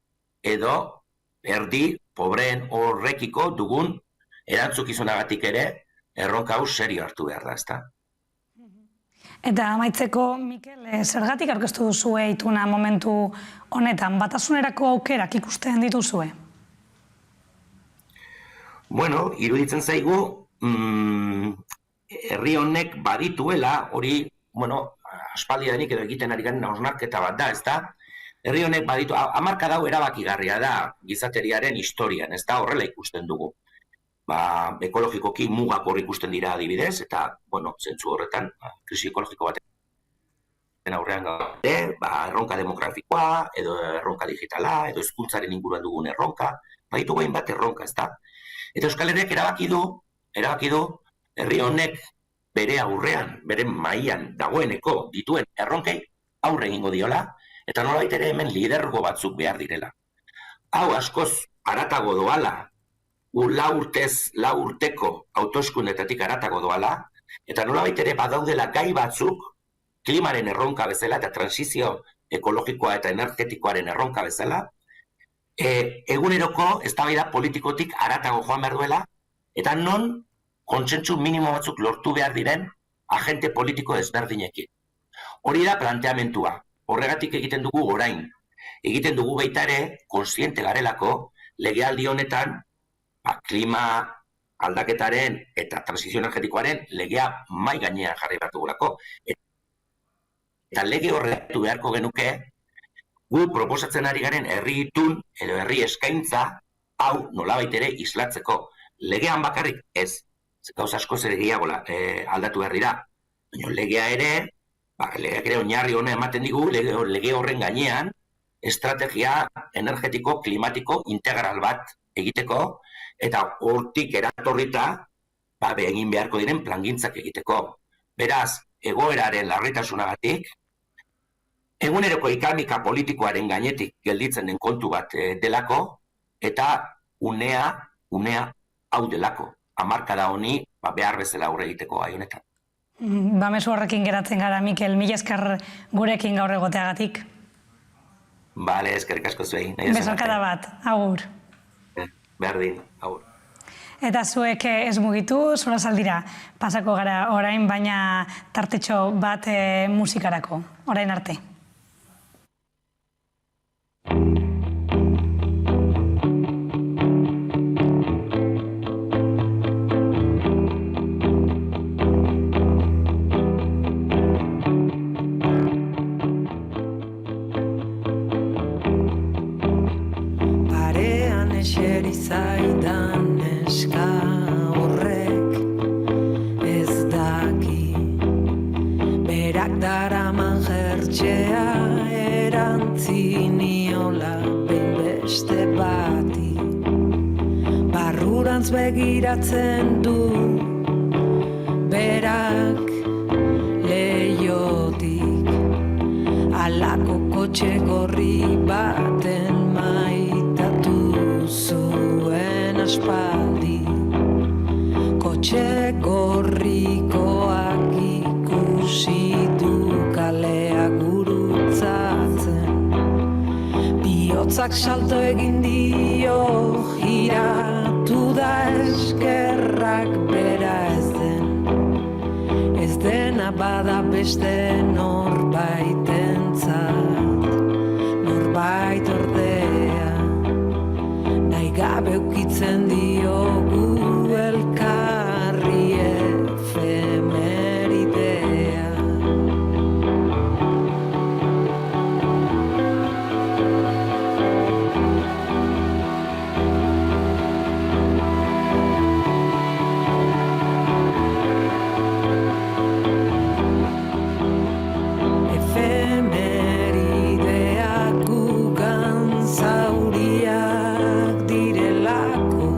edo erdi pobreen horrekiko dugun erantzukizunagatik ere erronka hau serio hartu behar da, ezta? Eta amaitzeko, Mikel, zergatik aurkeztu duzue ituna momentu honetan, batasunerako aukerak ikusten dituzue? Bueno, iruditzen zaigu, herri honek badituela, hori, aspaldidanik edo egiten ari garen hausnarketa bat da, ezta? Herri honek baditu, hamarkada hau erabakigarria da gizateriaren historian, ez da horrela ikusten dugu. Ekologikoki mugak hor ikusten dira adibidez, eta, zentzu horretan, krisi ekologiko baten aurrean gaude, erronka demografikoa, edo erronka digitala, edo hezkuntzaren inguruan dugun erronka, baditu gain bat erronka, ez da? Eta Euskal Herriak erabaki du, herri honek bere aurrean, bere mailan dagoeneko dituen erronkei aurre egingo diola, eta nolabait ere hemen lidergo batzuk behar direla. Hau askoz haratago doala, 4 urteko hauteskundetatik haratago doala, eta nolabait ere badaudela gai batzuk klimaren erronka bezala eta transizio ekologikoa eta energetikoaren erronka bezala, eguneroko eztabaida politikotik haratago joan behar duela, eta non kontsentsu minimo batzuk lortu behar diren agente politiko ezberdinekin. Hori da planteamentua. Horregatik egiten dugu orain. Egiten dugu baita ere, kontziente garelako, legealdi honetan, klima aldaketaren eta transizio energetikoaren legea mai gainean jarri behar dugulako. Eta lege horretu beharko genuke, gu proposatzen ari garen herri itun edo herri eskaintza hau nolabait ere islatzeko. Legean bakarrik ez, gauza askoz ere gehiago aldatu behar dira. Baina legea ere, legeak ere oinarri hona ematen digu, lege horren gainean, estrategia energetiko klimatiko integral bat egiteko, eta hortik eratorrita, egin beharko diren plangintzak egiteko. Beraz, egoeraren larritasunagatik, eguneroko ikamika politikoaren gainetik gelditzen den kontu bat delako, eta unea hau delako. Hamarkada honi behar bezala aurre egiteko gai honetan. Mezu horrekin geratzen gara, Mikel, mila esker gurekin gaur egoteagatik. Bale, eskerrik asko zuei. Besarkada bat, agur. Berdin, agur. Eta zuek ez mugitu, solasaldira pasako gara orain, baina tartetxo bat musikarako, orain arte. Parean eseri zaidan eska horrek ez daki, berak daraman jertxea erantzi niola behin beste bati, barrurantz begiratzen du berak leiotik, alako kotxe gorri baten maitatu zuen aspaldi, kotxe gorrikoak ikusi du kalea gurutzatzen, bihotzak salto egin dio, giratu da eskerrak bera ez den, ez dena bada beste norbaitentzat, norbait ordea, nahi gabe ukitzen diogu elkarri efemeridea. Efemerideak gugan zauriak direlako,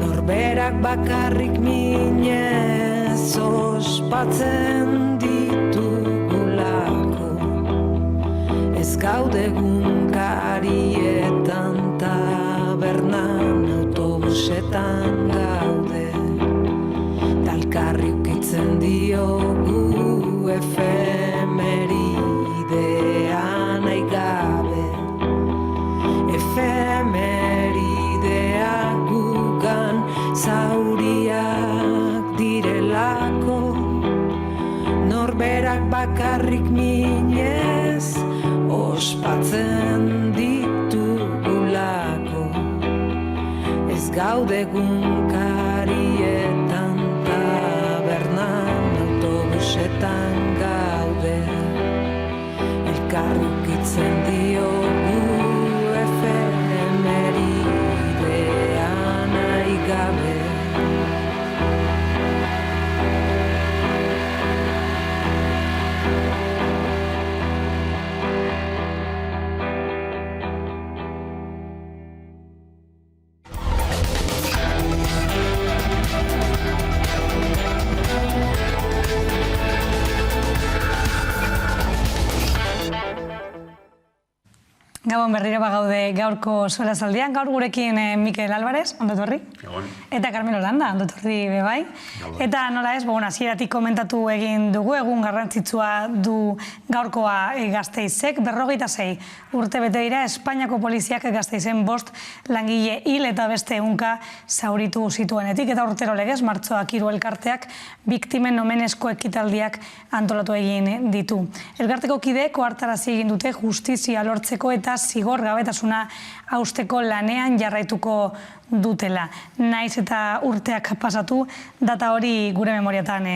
norberak bakarrik minez ospatzen ditugulako, ez gaude gunkarietan tabernan, autobusetan gaude, talkarri ukitzen diogu efemeridea nahi gabe, efemeridea gugan zauriak direlako, norberak bakarrik minez ospatzen ditugulako, ez gaude gunkarietan tabernan, autobusetan gaude, elkarri ukitzen diogu efemeridea nahi gabe. Gabon berriro bagaude gaurko solasaldiean, gaur gurekin Mikel Álvarez, ondo etorri. Gabon. Eta Carmen Olanda, ondo etorri bebai. Eta nola ez, hasieratik komentatu egin dugu, egun garrantzitsua du gaurkoa Gasteizek, 26 urte bete dira, Espainiako poliziak Gasteizen 5 langile hil eta beste 100 zauritu zituenetik, eta urtero legez, martxoak 3 elkarteak biktimen omenezko ekitaldiak antolatu egin ditu. Elkarteko kideek ohartarazi egin dute justizia lortzeko eta zigor gabetasuna hausteko lanean jarraituko dutela. Naiz eta urteak pasatu, data hori gure memoriatan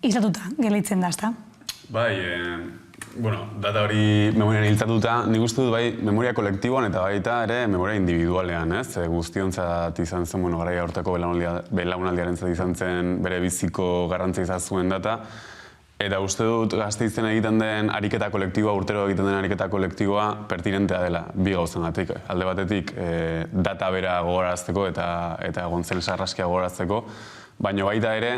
izatuta gelditzen da, ezta? Bai, data hori memorian hiltzatuta, nik uste dut bai memoria kolektiboan eta baita ere memoria individualean, ez? Guztiontzat izan zen, garaia hortako belaunaldiaren zat izan zen bere biziko garrantzia izan zuen data. Eta uste dut Gasteizen egiten den ariketa kolektiboa, urtero egiten den ariketa kolektiboa pertinentea dela, bi gauzengatik. Alde batetik data bera gogorazteko eta egontzen sarraskia gogorazteko, baina baita ere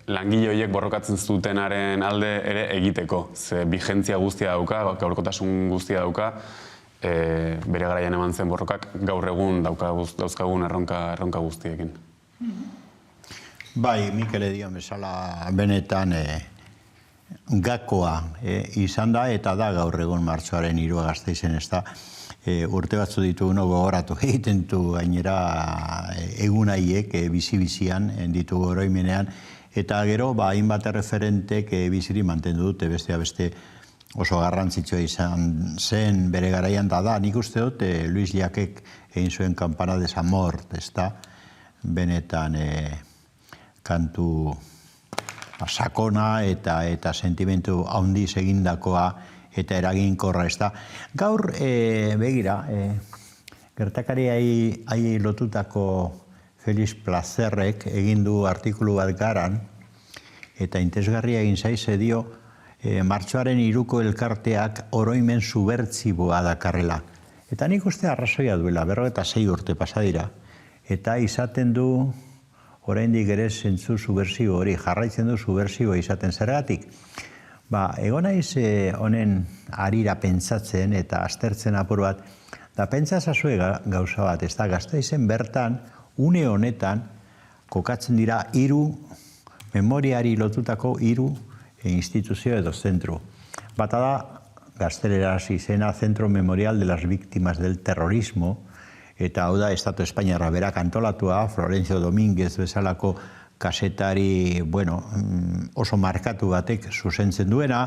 langile horiek borrokatzen zutenaren alde ere egiteko. Ze bigentzia guztia dauka, gaurkotasun guztia dauka, bere garaian eman zen borrokak gaur egun dauzkagun erronka guztiekin. Bai, Mikele dion bezala benetan gakoa izan da eta da gaur egun martxoaren 3 Gasteizen, ez da. Urte batzu ditugu gogoratu egiten du gainera egunaiek bizi-bizian ditugu oroimenean, eta gero hainbat referentek biziri mantendu dute, beste oso garrantzitsua izan zen bere garaian da, nik uste dut Luis Llachek egin zuen Campana de San Mort, ez da, benetan kantu sakona eta sentimentu handiz egindakoa eta eraginkorra, ez da. Gaur, begira, gertakariai lotutako Felix Plazerrek egin du artikulu bat Garan, eta interesgarria egin zaize dio, martxoaren 3ko elkarteak oroimen subertsiboa dakarrela. Eta nik uste arrazoia duela, 46 urte pasa dira, eta izaten du oraindik ere zentzu subversibo hori, jarraitzen du subversiboa izaten zergatik. Egon naiz honen harira pentsatzen eta aztertzen apur bat, da pentsazazue gauza bat, ez da, Gasteizen bertan, une honetan, kokatzen dira memoriari lotutako 3 instituzio edo zentru. Bata da, gazteleraz izena Centro Memorial de las Víctimas del Terrorismo, eta hau da, Estatu Espainiarra berak antolatua, Florencio Domínguez bezalako kasetari, oso markatu batek zuzentzen duena,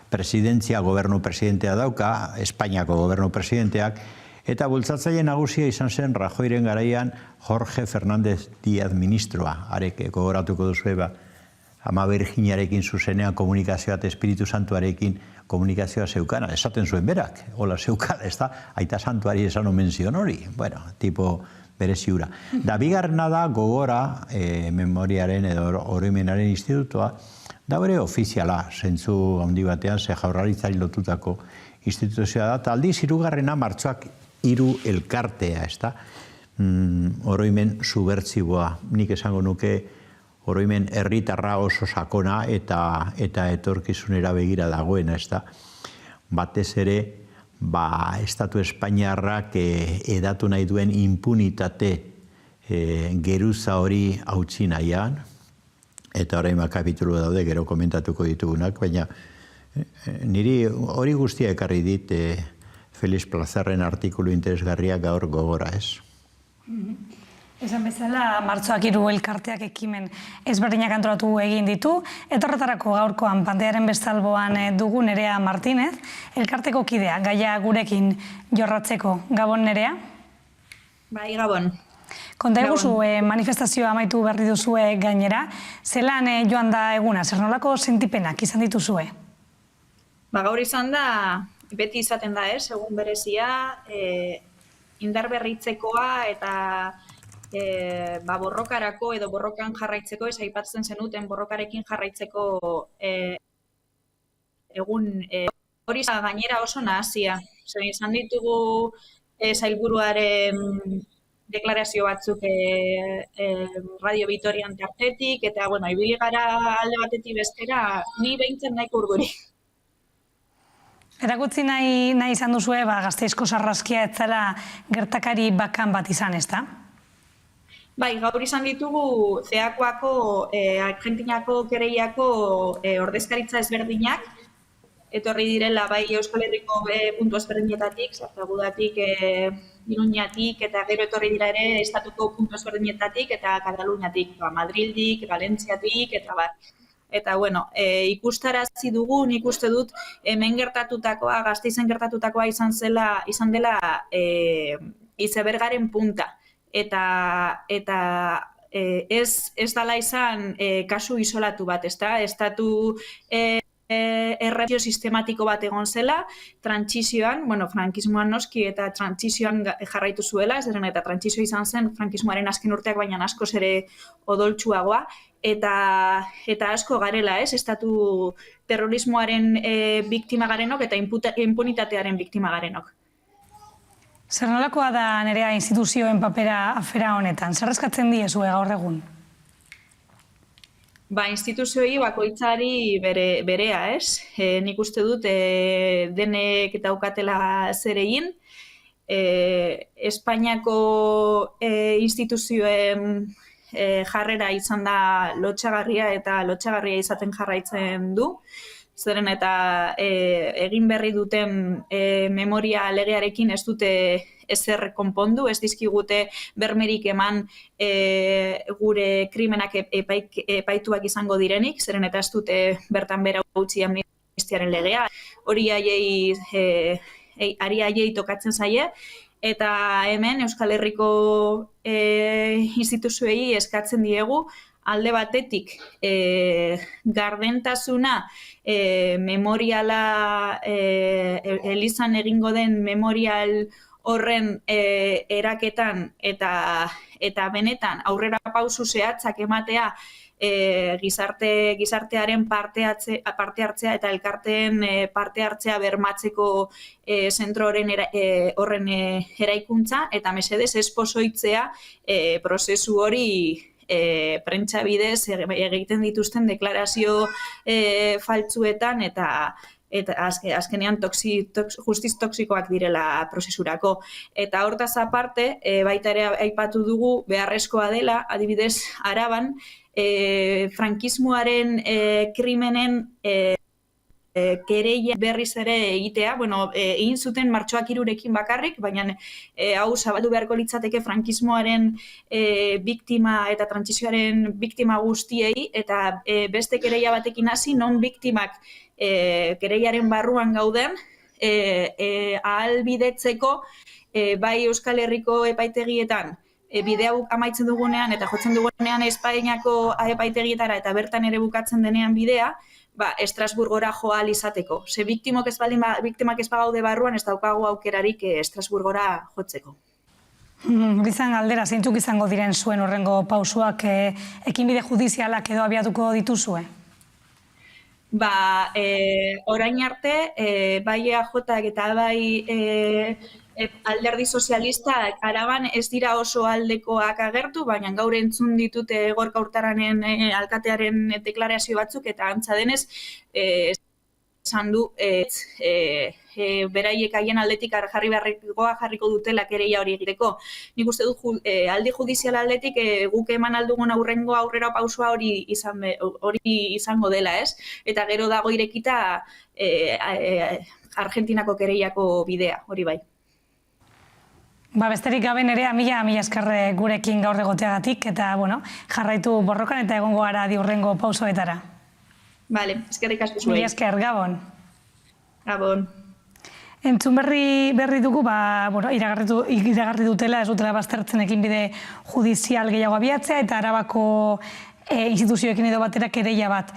presidentzia gobernu presidentea dauka, Espainiako gobernu presidenteak, eta bultzatzaile nagusia izan zen Rajoyren garaian Jorge Fernández Díaz ministroa, arek gogoratuko duzu Ama Virginiarekin zuzenean komunikazioa eta Espiritu Santuarekin komunikazioa zeukana, esaten zuen berak, hola zeukana, ez da, aita santuari esan omen zion hori, tipo bereziura. Da bigarrena da gogora memoriaren edo oroimenaren institutua, da bere ofiziala, zentzu handi batean, ze Jaurlaritzari lotutako instituzioa da, eta aldiz 3. martxoak 3 elkartea, ez da, oroimen subertsiboa, nik esango nuke oroimen herritarra oso sakona eta etorkizunera begira dagoena, ez da. Batez ere, Estatu Espainiarrak edatu nahi duen impunitate geruza hori hautsi nahian, eta orain kapitulu daude gero komentatuko ditugunak, baina niri hori guztia ekarri dit Felix Plazerren artikulu interesgarria gaur gogora, ez. Esan bezala, martxoak 3 elkarteak ekimen ezberdinak antolatu egin ditu, eta horretarako gaurkoan Pantearen bestalboan dugu Nerea Martínez, elkarteko kidea, gaia gurekin jorratzeko. Gabon, Nerea? Bai, Gabon. Konta eguzu, manifestazioa amaitu berri duzue gainera, zelan joan da eguna, zer nolako sentipenak izan dituzue? Gaur izan da, beti izaten da, egun berezia, indar berritzekoa eta borrokarako edo borrokan jarraitzeko, aipatzen zenuten borrokarekin jarraitzeko egun hori gainera oso nahazia. Izan ditugu sailburuaren deklarazio batzuk Radio Vitorian tartetik, eta ibili gara alde batetik bestera, ni behintzen nahiko urduri. Erakutzi nahi izan duzue, Gasteizko sarraskia ez zela gertakari bakan bat izan, ez da? Bai, gaur izan ditugu CEACOako, Argentinako kereiako ordezkaritza ezberdinak, etorri direla bai Euskal Herriko puntu ezberdinetatik, Zarzagudatik, Iruñatik, eta gero etorri dira ere estatuko puntu ezberdinetatik, eta Kataluniatik, Madrildik, Valentziatik, eta bat. Eta, ikustarazi dugu, nik uste dut, hemen gertatutakoa, Gasteizen gertatutakoa izan dela izebergaren punta. Eta ez dala izan kasu isolatu bat, ez da? Estatu errazio sistematiko bat egon zela, trantsizioan, frankismoan noski eta trantsizioan jarraitu zuela, zeren eta trantsizio izan zen frankismoaren azken urteak, baina askoz ere odoltsuagoa, eta asko garela, ez? Estatu terrorismoaren biktima garenok eta impunitatearen biktima garenok. Zer nolakoa da, Nerea, instituzioen papera afera honetan? Zer eskatzen diezue gaur egun? Instituzioi bakoitzari berea, ez? Nik uste dut denek daukatela zer egin. Espainiako instituzioen jarrera izan da lotsagarria eta lotsagarria izaten jarraitzen du. Zeren eta egin berri duten memoria legearekin ez dute ezer konpondu, ez dizkigute bermerik eman gure krimenak epaituak izango direnik, zeren eta ez dute bertan bera utzi amnistiaren legea. Hori haiei tokatzen zaie, eta hemen Euskal Herriko instituzioei eskatzen diegu, alde batetik gardentasuna memoriala, Elizan egingo den memorial horren eraketan eta benetan aurrera pausu zehatzak ematea gizartearen parte hartzea eta elkarteen parte hartzea bermatzeko zentro horren eraikuntza, eta mesedez ez pozoitzea prozesu hori prentsa bidez egiten dituzten deklarazio faltsuetan eta azkenean justiz toksikoak direla prozesurako. Eta hortaz aparte, baita ere aipatu dugu beharrezkoa dela, adibidez Araban, frankismoaren krimenen kereia berriz ere egitea, egin zuten martxoak 3rekin bakarrik, baina hau zabaldu beharko litzateke frankismoaren biktima eta trantsizioaren biktima guztiei, eta beste kereia batekin hasi, non biktimak kereiaren barruan gauden, ahalbidetzeko bai Euskal Herriko epaitegietan, bidea amaitzen dugunean eta jotzen dugunean Espainiako epaitegietara eta bertan ere bukatzen denean bidea, Estrasburgora jo ahal izateko. Ze biktimak ez bagaude barruan, ez daukagu aukerarik Estrasburgora jotzeko. Bizan galdera, zeintzuk izango diren zuen horrengo pausuak, ekinbide judizialak edo abiatuko dituzue? Orain arte, bai EAJak eta bai Alderdi Sozialistak Araban ez dira oso aldekoak agertu, baina gaur entzun ditute Gorka Urtaranen alkatearen deklarazio batzuk, eta antza denez esan du beraiek haien aldetik jarriko dutela kereia hori egiteko. Nik uste dut aldi judizial aldetik guk eman aldugun aurrera pausua hori izango dela, ez? Eta gero dago irekita Argentinako kereiako bidea, hori bai. Besterik gabe Nerea, mila esker gurekin gaur egoteagatik, eta jarraitu borrokan eta egongo gara hurrengo pausoetara. Bale, eskerrik asko zuei. Mila esker, Gabon. Gabon. Entzun berri dugu, iragarri dutela, ez dutela baztertzen ekinbide judizial gehiago abiatzea, eta Arabako instituzioekin edo batera kereia bat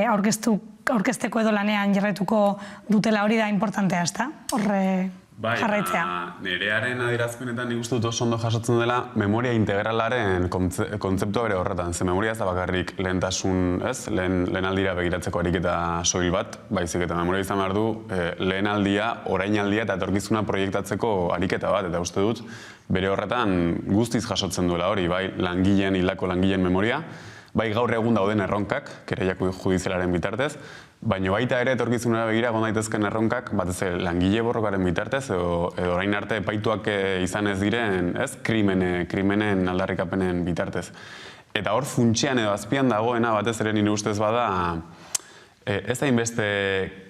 aurkezteko edo lanean jarraituko dutela, hori da importantea, ezta? Horre jarraitzea. Nerearen adierazpenetan nik uste dut oso ondo jasotzen dela memoria integralaren kontzeptua bere horretan. Ze memoria ez da bakarrik lehentasun, lehen aldira begiratzeko ariketa soil bat, baizik eta memoria izan behar du lehen aldia, orain aldia eta etorkizuna proiektatzeko ariketa bat, eta uste dut bere horretan guztiz jasotzen duela hori, bai hilako langileen memoria, bai gaur egun dauden erronkak, kereiako judizialaren bitartez, baina baita ere etorkizunera begira egon daitezken erronkak, batez langile borrokaren bitartez, edo orain arte epaituak izan ez diren, krimenen aldarrikapenen bitartez. Eta hor funtsean edo azpian dagoena, batez ere nire ustez bada, ez da inbeste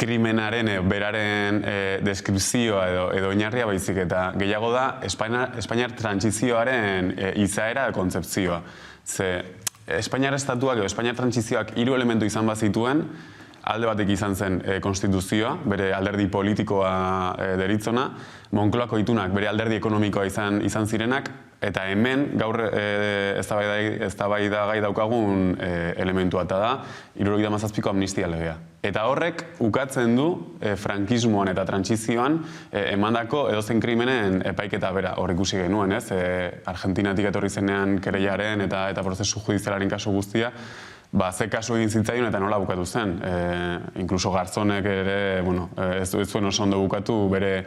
krimenaren, beraren deskripzioa edo oinarria baizik, eta gehiago da Espainiar trantsizioaren izaera kontzeptzioa. Ze Espainiar estatuak edo Espainiar trantsizioak 3 elementu izan bazituen, alde batek izan zen konstituzioa, bere alderdi politikoa deritzona, Moncloako itunak bere alderdi ekonomikoa izan zirenak, eta hemen gaur eztabaidagai daukagun elementua eta da 77ko amnistia legea. Eta horrek ukatzen du frankismoan eta trantsizioan emandako edozein krimenen epaiketa bera. Hor ikusi genuen, ez? Argentinatik etorri zenean kereiaren eta prozesu judizialaren kasu guztia, ze kasu egin zitzaion eta nola bukatu zen. Inkluso Garzonek ere, ez zuen oso ondo bukatu bere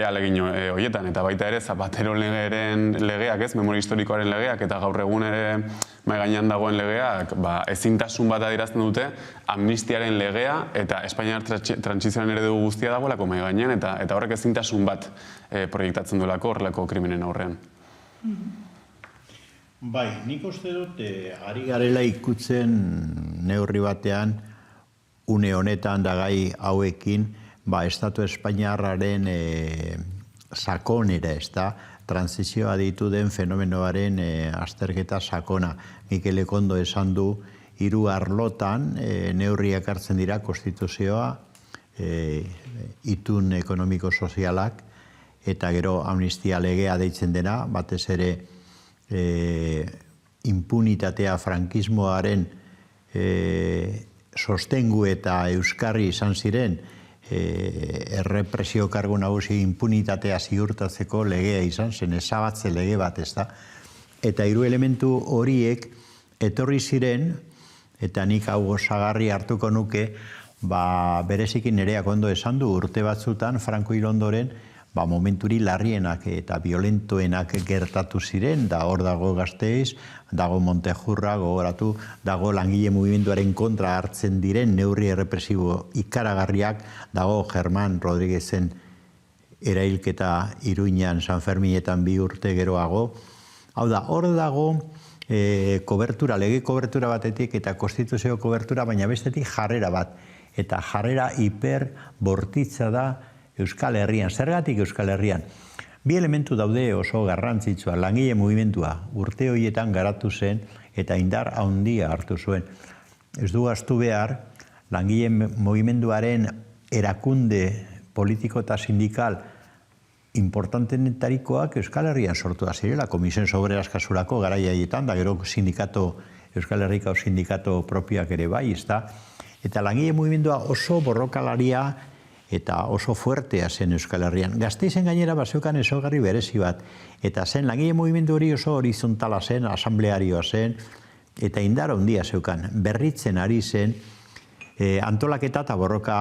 alegin horietan, eta baita ere Zapatero legeak, memoria historikoaren legeak, eta gaur egun ere mahai gainean dagoen legeak, ezintasun bat adierazten dute, amnistiaren legea eta Espainiar trantsizioaren eredu guztia dagoelako mahai gainean, eta horrek ezintasun bat proiektatzen duelako horrelako krimenen aurrean. Bai, nik uste dut, ari garela ikutzen neurri batean, une honetan da gai hauekin, Estatu Espainiarraren sakonera, ez da, transizioa ditu den fenomenoaren azterketa sakona. Mikel Ekondo esan du, 3 arlotan neurriak hartzen dira konstituzioa, itun ekonomiko-sozialak, eta gero amnistia legea deitzen dena, batez ere impunitatea frankismoaren sostengu eta euskarri izan ziren errepresio kargu nagusi impunitatea ziurtatzeko legea izan zen, ezabatze lege bat, ez da. Eta 3 elementu horiek etorri ziren, eta nik hau osagarri hartuko nuke, bereziki Nereak ondo esan du, urte batzutan Franco hil ondoren momenturi larrienak eta violentoenak gertatu ziren, da hor dago Gasteiz, dago Montejurra, gogoratu, dago langile mugimenduaren kontra hartzen diren neurri errepresibo ikaragarriak, dago Germán Rodríguezen erailketa Iruñan, San Ferminetan 2 urte geroago. Hau da, hor dago kobertura, lege kobertura batetik eta konstituzio kobertura, baina bestetik jarrera bat. Eta jarrera hiper bortitza da Euskal Herrian. Zergatik Euskal Herrian? 2 elementu daude oso garrantzitsua. Langile mugimendua urte horietan garatu zen eta indar handia hartu zuen. Ez du ahaztu behar, langile mugimenduaren erakunde politiko eta sindikal importantenetarikoak Euskal Herrian sortu da zirela, Komisiones Obreras kasurako garai haietan, da gero sindikato, Euskal Herriko sindikato propioak ere bai, ezta? Eta langile mugimendua oso borrokalaria eta oso fuertea zen Euskal Herrian. Gasteizen gainera bazeukan ezaugarri berezi bat. Eta zen langile mugimendu hori oso horizontala zen, asamblearioa zen, eta indar handia zeukan. Berritzen ari zen antolaketa eta borroka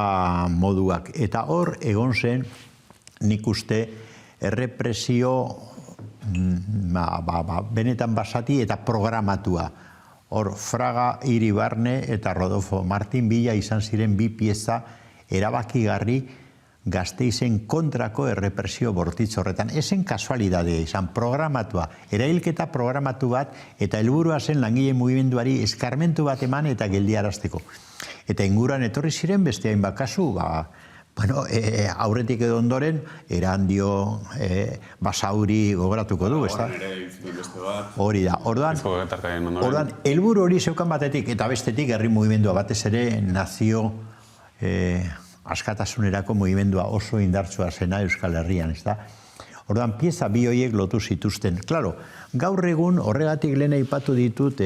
moduak. Eta hor egon zen, nik uste, errepresio benetan basati eta programatua. Hor Fraga, Iribarne eta Rodolfo Martin Villa izan ziren 2 pieza erabakigarri Gasteizen kontrako errepresio bortitz horretan. Ezen kasualidadea izan, programatua, erailketa programatu bat, eta helburua zen langile mugimenduari eskarmentu bat eman eta geldiarazteko. Eta inguruan etorri ziren beste hainbat kasu, aurretik edo ondoren, Erandio, Basauri gogoratuko du, ez da? Hori da. Orduan, helburu hori zeukan batetik, eta bestetik herri mugimendua batez ere nazio askatasunerako mugimendua oso indartsua zena Euskal Herrian, ez da? Orduan, pieza 2 horiek lotu zituzten. Claro, gaur egun horregatik lehen aipatu ditut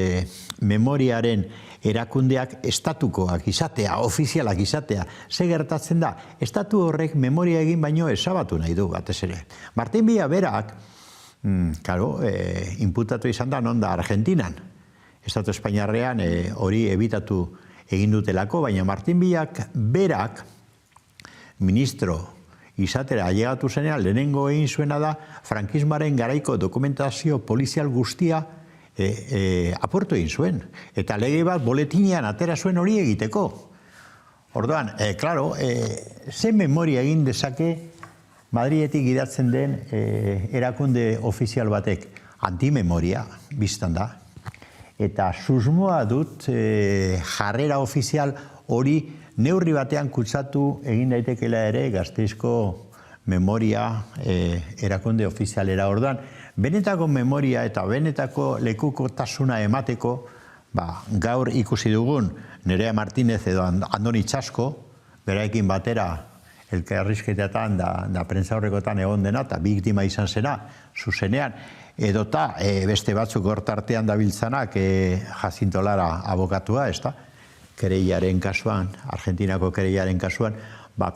memoriaren erakundeak estatukoak izatea, ofizialak izatea. Ze gertatzen da? Estatu horrek memoria egin baino ezabatu nahi du, batez ere. Martin Villa berak, inputatu izan da, non da, Argentinan. Estatu Espainiarrean hori ebitatu egin dutelako, baina Martin Villak berak, ministro izatera ailegatu zenean, lehenengo egin zuena da, frankismoaren garaiko dokumentazio polizial guztia aportu egin zuen. Eta lege bat boletinean atera zuen hori egiteko. Orduan, ze memoria egin dezake Madridetik gidatzen den erakunde ofizial batek? Antimemoria, biztan da. Eta susmoa dut jarrera ofizial hori neurri batean kutsatu egin daitekela ere Gasteizko memoria erakunde ofizialera. Orduan, benetako memoria eta benetako lekukotasuna emateko, gaur ikusi dugun Nerea Martínez edo Andoni Txasko, beraekin batera elkarrizketetan da prentza horrekotan egon dena, eta biktima izan zena, zuzenean, edota beste batzuk hortartean dabiltzanak Jacinto Lara abokatua, ez da? Kereiaren kasuan, Argentinako kereiaren kasuan,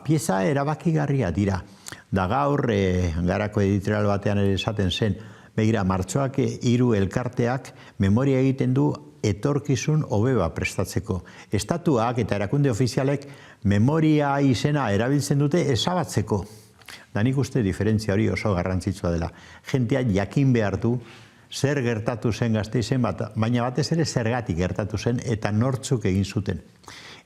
pieza erabakigarria dira. Da gaur, Garako editorial batean ere esaten zen, begira, martxoak 3 elkarteak memoria egiten du etorkizun hobeba prestatzeko. Estatuak eta erakunde ofizialek memoria izena erabiltzen dute ezabatzeko. Da nik uste diferentzia hori oso garrantzitsua dela. Jentea jakin behar du zer gertatu zen Gasteizen, baina batez ere zergatik gertatu zen eta nortzuk egin zuten.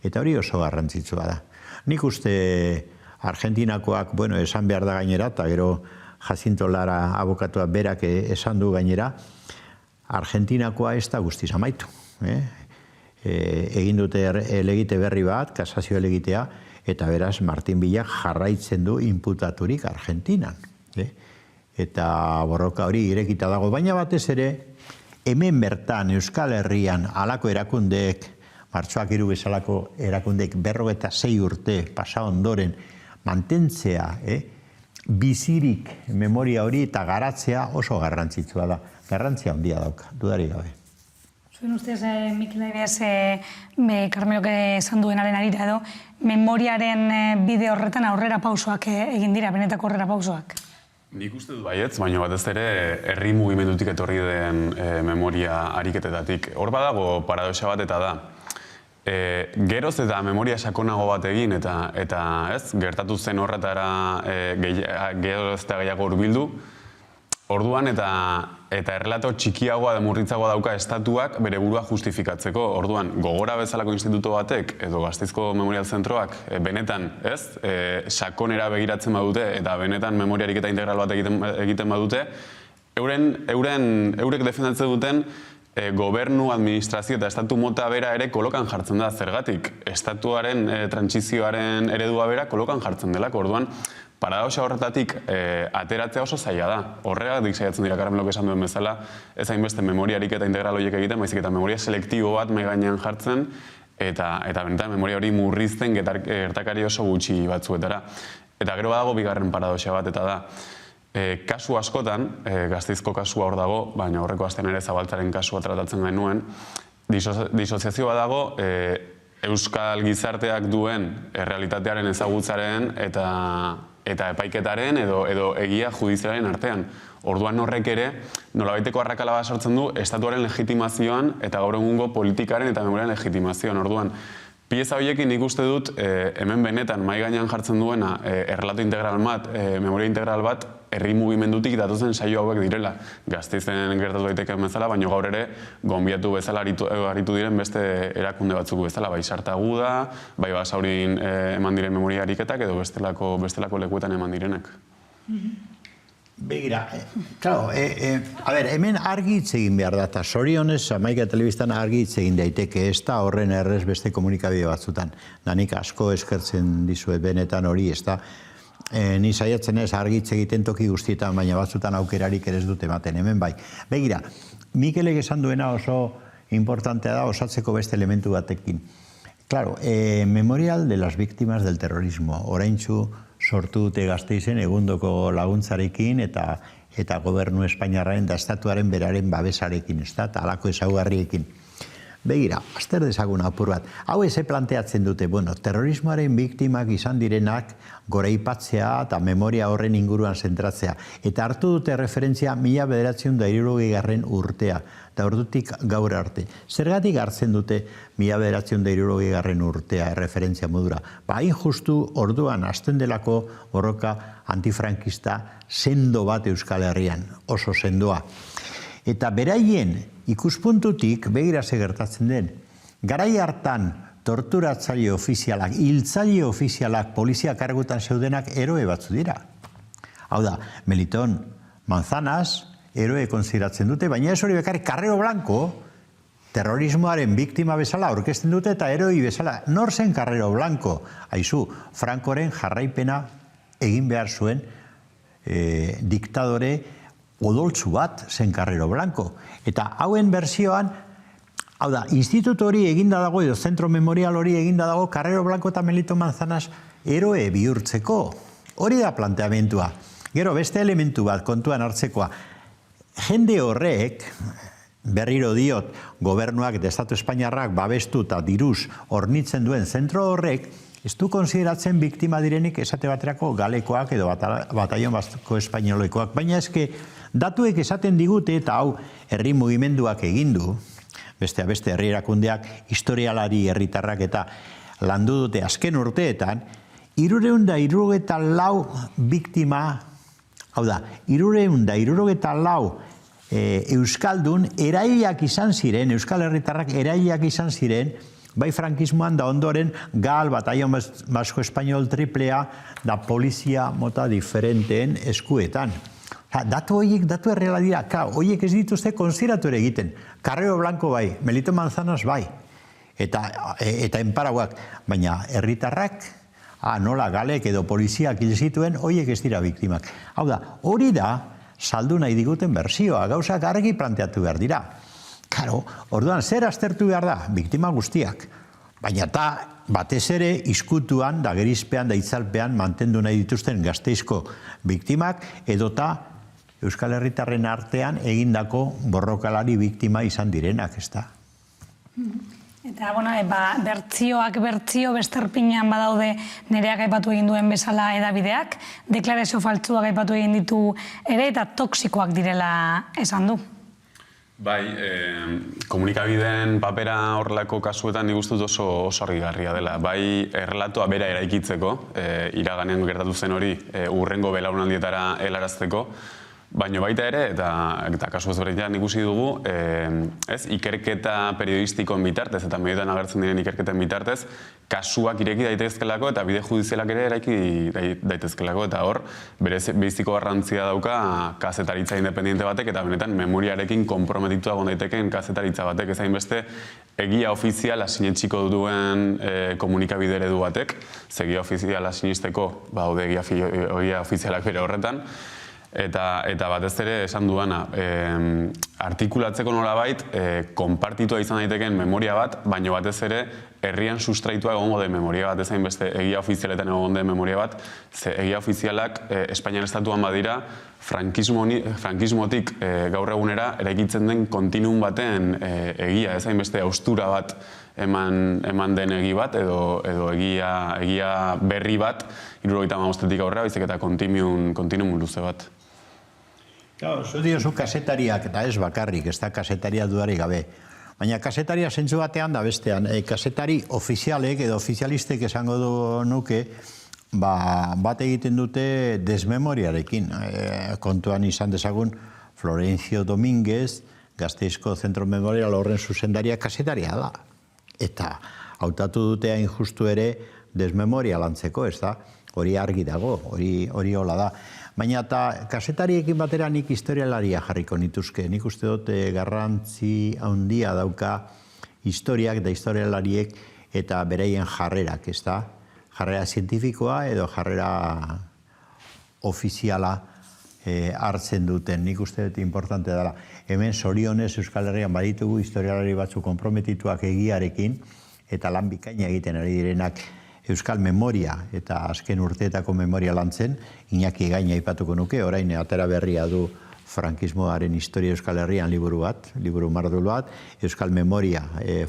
Eta hori oso garrantzitsua da. Nik uste Argentinakoak, esan behar da gainera, eta gero Jacinto Lara abokatua berak esan du gainera, Argentinakoa ez da guztiz amaitu. Egin dute elegite berri bat, kasazio elegitea, eta beraz Martin Villak jarraitzen du inputaturik Argentinan. Eta borroka hori irekita dago, baina batez ere, hemen bertan Euskal Herrian halako erakundeek, martxoak 3 bezalako erakundeek 46 urte pasa ondoren mantentzea, bizirik memoria hori eta garatzea oso garrantzitsua da. Garrantzia handia dauka, dudarik gabe. Zuen ustez, Mikel Aires, Carmelok esan duenaren arira edo, memoriaren bide horretan aurrera pausoak egin dira, benetako aurrera pausoak? Nik uste dut baietz, baina batez ere herri mugimendutik etorri den memoria ariketetatik. Hor badago paradoxa bat eta da. Geroz eta memoria sakonago bat egin eta gertatu zen horretara geroz eta gehiago hurbildu. Orduan eta errelato txikiagoa da murritzagoa dauka estatuak bere burua justifikatzeko. Orduan, Gogora bezalako instituto batek edo Gasteizko Memorial Zentroak benetan, sakonera begiratzen badute eta benetan memoriarik eta integral bat egiten badute, eurek defendatzen duten gobernu, administrazio eta estatu mota bera ere kolokan jartzen da. Zergatik, estatuaren trantsizioaren eredua bera kolokan jartzen delako. Orduan, paradoxa horretatik ateratzea oso zaila da. Horregatik saiatzen dira Carmelok esan duen bezala, ez hainbeste memoriarik eta integral horiek egiten, baizik eta memoria selektibo bat mahai gainean jartzen, eta benetan memoria hori murrizten gertakari oso gutxi batzuetara. Eta gero badago bigarren paradoxa bat, eta da, kasu askotan, Gasteizko kasua hor dago, baina horreko astean ere Zabaltzaren kasua tratatzen genuen, disoziazio badago, euskal gizarteak duen errealitatearen ezagutzaren eta epaiketaren edo egia judizialaren artean. Orduan horrek ere, nolabaiteko arrakala bat sortzen du estatuaren legitimazioan eta gaur egungo politikaren eta memoriaren legitimazioan. Orduan, pieza horiekin nik uste dut hemen benetan mahai gainean jartzen duena errelato integral bat, memoria integral bat, herri mugimendutik datozen saio hauek direla. Gasteizen gertatu daiteke bezala, baina gaur ere gonbiatu bezala aritu diren beste erakunde batzuk bezala, bai Sarta Aguda, bai Basaurin eman diren memoria ariketak edo bestelako lekuetan eman direnak. Begira, hemen argi hitz egin behar da, eta zorionez, Hamaika Telebistan argi hitz egin daiteke, ez da horren errez beste komunikabide batzutan. Nik asko eskertzen dizuet benetan hori, ez da, ni saiatzen ez argi hitz egiten toki guztietan, baina batzutan aukerarik ere ez dute ematen, hemen bai. Begira, Mikelek esan duena oso importantea da osatzeko beste elementu batekin. Claro, Memorial de las Víctimas del Terrorismo, oraintsu sortu dute Gasteizen egundoko laguntzarekin eta gobernu Espainiarraren da estatuaren beraren babesarekin, ez da, eta halako ezaugarriekin. Begira, azter dezagun apur bat. Hau eze planteatzen dute, terrorismoaren biktimak izan direnak goraipatzea eta memoria horren inguruan zentratzea. Eta hartu dute referentzia 1960 urtea, eta ordutik gaur arte. Zergatik hartzen dute 1960 urtea referentzia modura? Hain justu orduan hasten delako borroka antifrankista sendo bat Euskal Herrian, oso sendoa. Eta beraien ikuspuntutik begira ze gertatzen den. Garai hartan torturatzaile ofizialak, hiltzaile ofizialak polizia kargutan zeudenak eroe batzu dira. Hau da, Meliton Manzanas eroe konsideratzen dute, baina ez hori bekarrik Carrero Blanco terrorismoaren biktima bezala aurkezten dute eta eroi bezala. Nor zen Carrero Blanco? Aizu, Francoren jarraipena egin behar zuen diktadore odoltzu bat zen Carrero Blanco. Eta hauen bersioan, hau da, instituto hori eginda dago, edo zentro memorial hori eginda dago, Carrero Blanco eta Melito Manzanas eroe bihurtzeko. Hori da planteamentua. Gero, beste elementu bat kontuan hartzekoa. Jende horrek, berriro diot, gobernuak eta Estatu Espainiarrak babestu eta diruz hornitzen duen zentro horrek, ez du konsideratzen biktima direnik esate baterako galekoak edo bataion basko espainolekoak. Baina eske, datuek esaten digute eta hau herri mugimenduak egindu, beste herri erakundeak, historialari herritarrak eta landu dute azken urteetan, 374 biktima, hau da, 374 euskaldun erailak izan ziren, euskal herritarrak erailak izan ziren, bai frankismoan da ondoren gal, bataion basko espainol triplea da polizia mota diferenteen eskuetan. Datu horiek, datu erreala dira, horiek ez dituzte konsideratu ere egiten. Carrero Blanco bai, Melito Manzanas bai, eta enparauak, baina herritarrak, nola galek edo poliziak hil zituen, horiek ez dira biktimak. Hau da, hori da, saldu nahi diguten bersioa, gauzak argi planteatu behar dira. Karo, orduan, zer aztertu behar da? Biktima guztiak. Baina eta batez ere izkutuan, da gerizpean, da itzalpean mantendu nahi dituzten Gasteizko biktimak, edota Euskal Herritarren artean egindako borrokalari biktima izan direnak, ez da? Eta, bertzio besterpinean badaude nereak aipatu egin duen bezala edabideak, deklarazio faltsuak aipatu egin ditu ere eta toksikoak direla esan du. Bai, komunikabideen papera horrelako kasuetan nik uste dut oso argigarria dela. Bai, errelatoa bera eraikitzeko, iraganean gertatu zen hori hurrengo belaunaldietara helarazteko, baina baita ere, eta kasu ezberdinetan ikusi dugu, ikerketa periodistikoen bitartez eta medioetan agertzen diren ikerketen bitartez, kasuak ireki daitezkelako eta bide judizialak ere eraiki daitezkelako, eta hor, bereziko garrantzia dauka kazetaritza independiente batek eta benetan memoriarekin konprometitua egon daitekeen kazetaritza batek, ezain beste egia ofiziala sinetsiko duen komunikabide eredu batek, egia ofiziala sinisteko, daude egia ofizialak bere horretan, eta batez ere esan duana, artikulatzeko nolabait, konpartitua izan daitekeen memoria bat, baina batez ere herrian sustraitua egongo den memoria bat, ezain beste egia ofizialetan egongo den memoria bat, ze egia ofizialak Espainian estatuan badira, frankismotik gaur egunera eraikitzen den kontinuum baten egia, ezain beste haustura bat eman den egi bat, edo egia berri bat, 75etik aurrera, baizik eta kontinuum luze bat. Zu diozu kasetariak, eta ez bakarrik, ez da kasetaria dudarik gabe. Baina kasetaria zentzu batean da bestean, kasetari ofizialek edo ofizialistek esango du nuke, bat egiten dute desmemoriarekin. Kontuan izan dezagun Florencio Domínguez, Gasteizko Zentro Memorial horren zuzendaria kasetaria da. Eta hautatu dute hain justu ere desmemoria lantzeko, ez da? Hori argi dago, hori hola da. Baina eta kasetariekin batera nik historialaria jarriko nituzke. Nik uste dut garrantzi handia dauka historiak da historialariek eta bereien jarrerak, ez da? Jarrera zientifikoa edo jarrera ofiziala hartzen duten. Nik uste dut importante dela. Hemen zorionez Euskal Herrian baditugu historialari batzu konprometituak egiarekin eta lan bikaina egiten ari direnak Euskal Memoria eta azken urteetako memoria lantzen, Iñaki Gaina aipatuko nuke, orain atera berria du frankismoaren historia Euskal Herrian liburu mardul bat, Euskal Memoria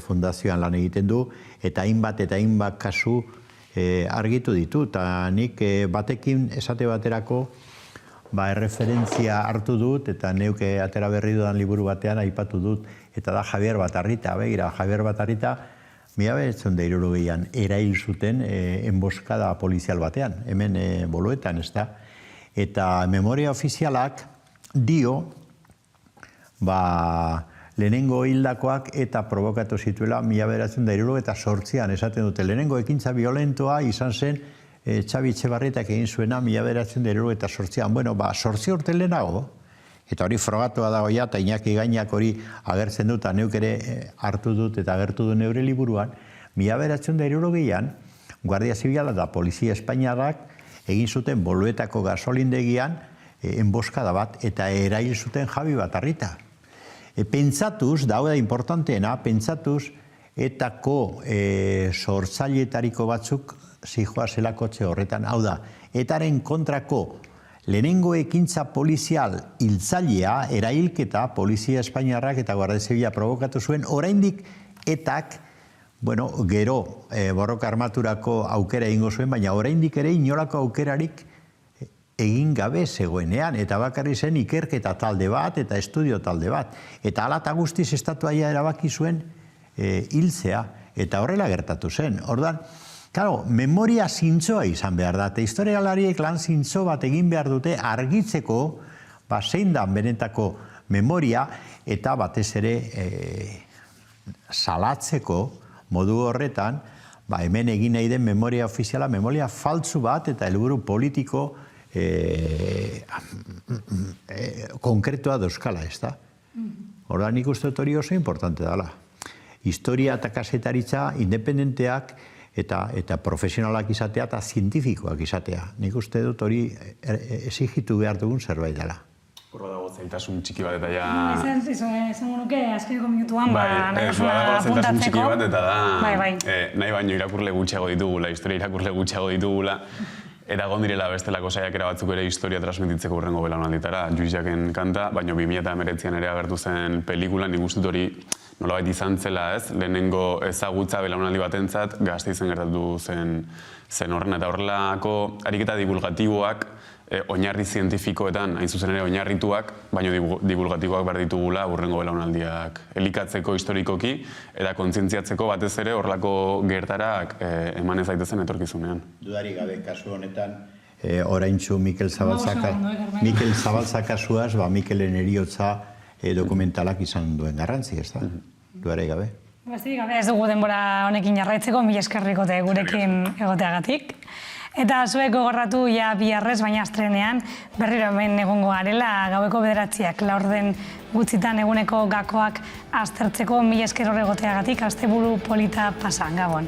fundazioan lan egiten du, eta hainbat kasu argitu ditu, eta nik batekin esate baterako erreferentzia hartu dut, eta neuke atera berri dudan liburu batean aipatu dut, eta da Javier Batarrita, begira, Javier Batarrita, 1960an erail zuten enboskada polizial batean, hemen Boloetan, ez da. Eta memoria ofizialak dio, lehenengo hildakoak eta provokatu zituela 1968an, esaten dute, lehenengo ekintza violentoa izan zen Txabi Etxebarrietak egin zuena 1968an. Bueno, 8 urte lehenago, eta hori frogatua dago ja, eta Iñaki Gainak hori agertzen dut, eta neuk ere hartu dut eta agertu du neure liburuan, 1968an, Guardia Zibila eta Polizia Espainiarrak egin zuten Boluetako gasolindegian enboskada bat, eta erail zuten Javi Batarrita. Pentsatuz, da hau da importanteena, pentsatuz, etako sortzailetariko batzuk zijoa zelakotxe horretan, hau da, etaren kontrako lehenengo ekintza polizial hiltzailea, erailketa, Polizia Espainiarrak eta Guardia Zibila provokatu zuen, oraindik etak, gero borroka armaturako aukera egingo zuen, baina oraindik ere inolako aukerarik egin gabe zegoenean, eta bakarri zen ikerketa talde bat eta estudio talde bat. Eta hala eta guztiz estatuaia erabaki zuen hiltzea, eta horrela gertatu zen. Orduan, claro, memoria zintzoa izan behar da, eta historialariek lan zintzo bat egin behar dute argitzeko zein da benetako memoria, eta batez ere salatzeko modu horretan, hemen egin nahi den memoria ofiziala, memoria faltsu bat eta helburu politiko konkretua dauzkala, ez da? Orduan nik uste dut hori oso importante dela. Historia eta kasetaritza independenteak eta profesionalak izatea eta zientifikoak izatea. Nik uste dut hori exigitu behar dugun zerbait dela. Horra dago zailtasun txiki bat eta ja... Esango nuke, azkeneko minutuan, nahi zailtasun txiki bat eta da... Bai. Nahi baino irakurle gutxiago ditugula, historia irakurle gutxiago ditugula, eta gondirela bestelako saiakera batzuk ere historia transmititzeko hurrengo belaunalditara. Lluís-Jacquen kanta, baina 2019an ere agertu zen pelikula, nik uste dut hori nolabait izan zela, ez? Lehenengo ezagutza belaunaldi batentzat Gasteizen gertatu zen horren, eta horrelako ariketa divulgatiboak oinarri zientifikoetan, hain zuzen ere oinarrituak, baina divulgatiboak behar ditugula hurrengo belaunaldiak elikatzeko historikoki, eta kontzientziatzeko batez ere horrelako gertarak eman ez daitezen etorkizunean. Dudarik gabe kasu honetan, oraintzu Mikel Zabalza kasuaz, Mikelen heriotza dokumentalak izan duen garrantzi, ez da? Dudarik gabe. Ez dugu denbora honekin jarraitzeko, mila eskerrikote gurekin egoteagatik. Eta zuek gogorratu ja biharrez, baina astrenean berriro hemen egongo garela gaueko 9:00 laurden gutxitan eguneko gakoak aztertzeko. Mila esker hor egoteagatik, asteburu polita pasa, Gabon.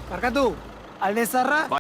Barkatu, alde zarra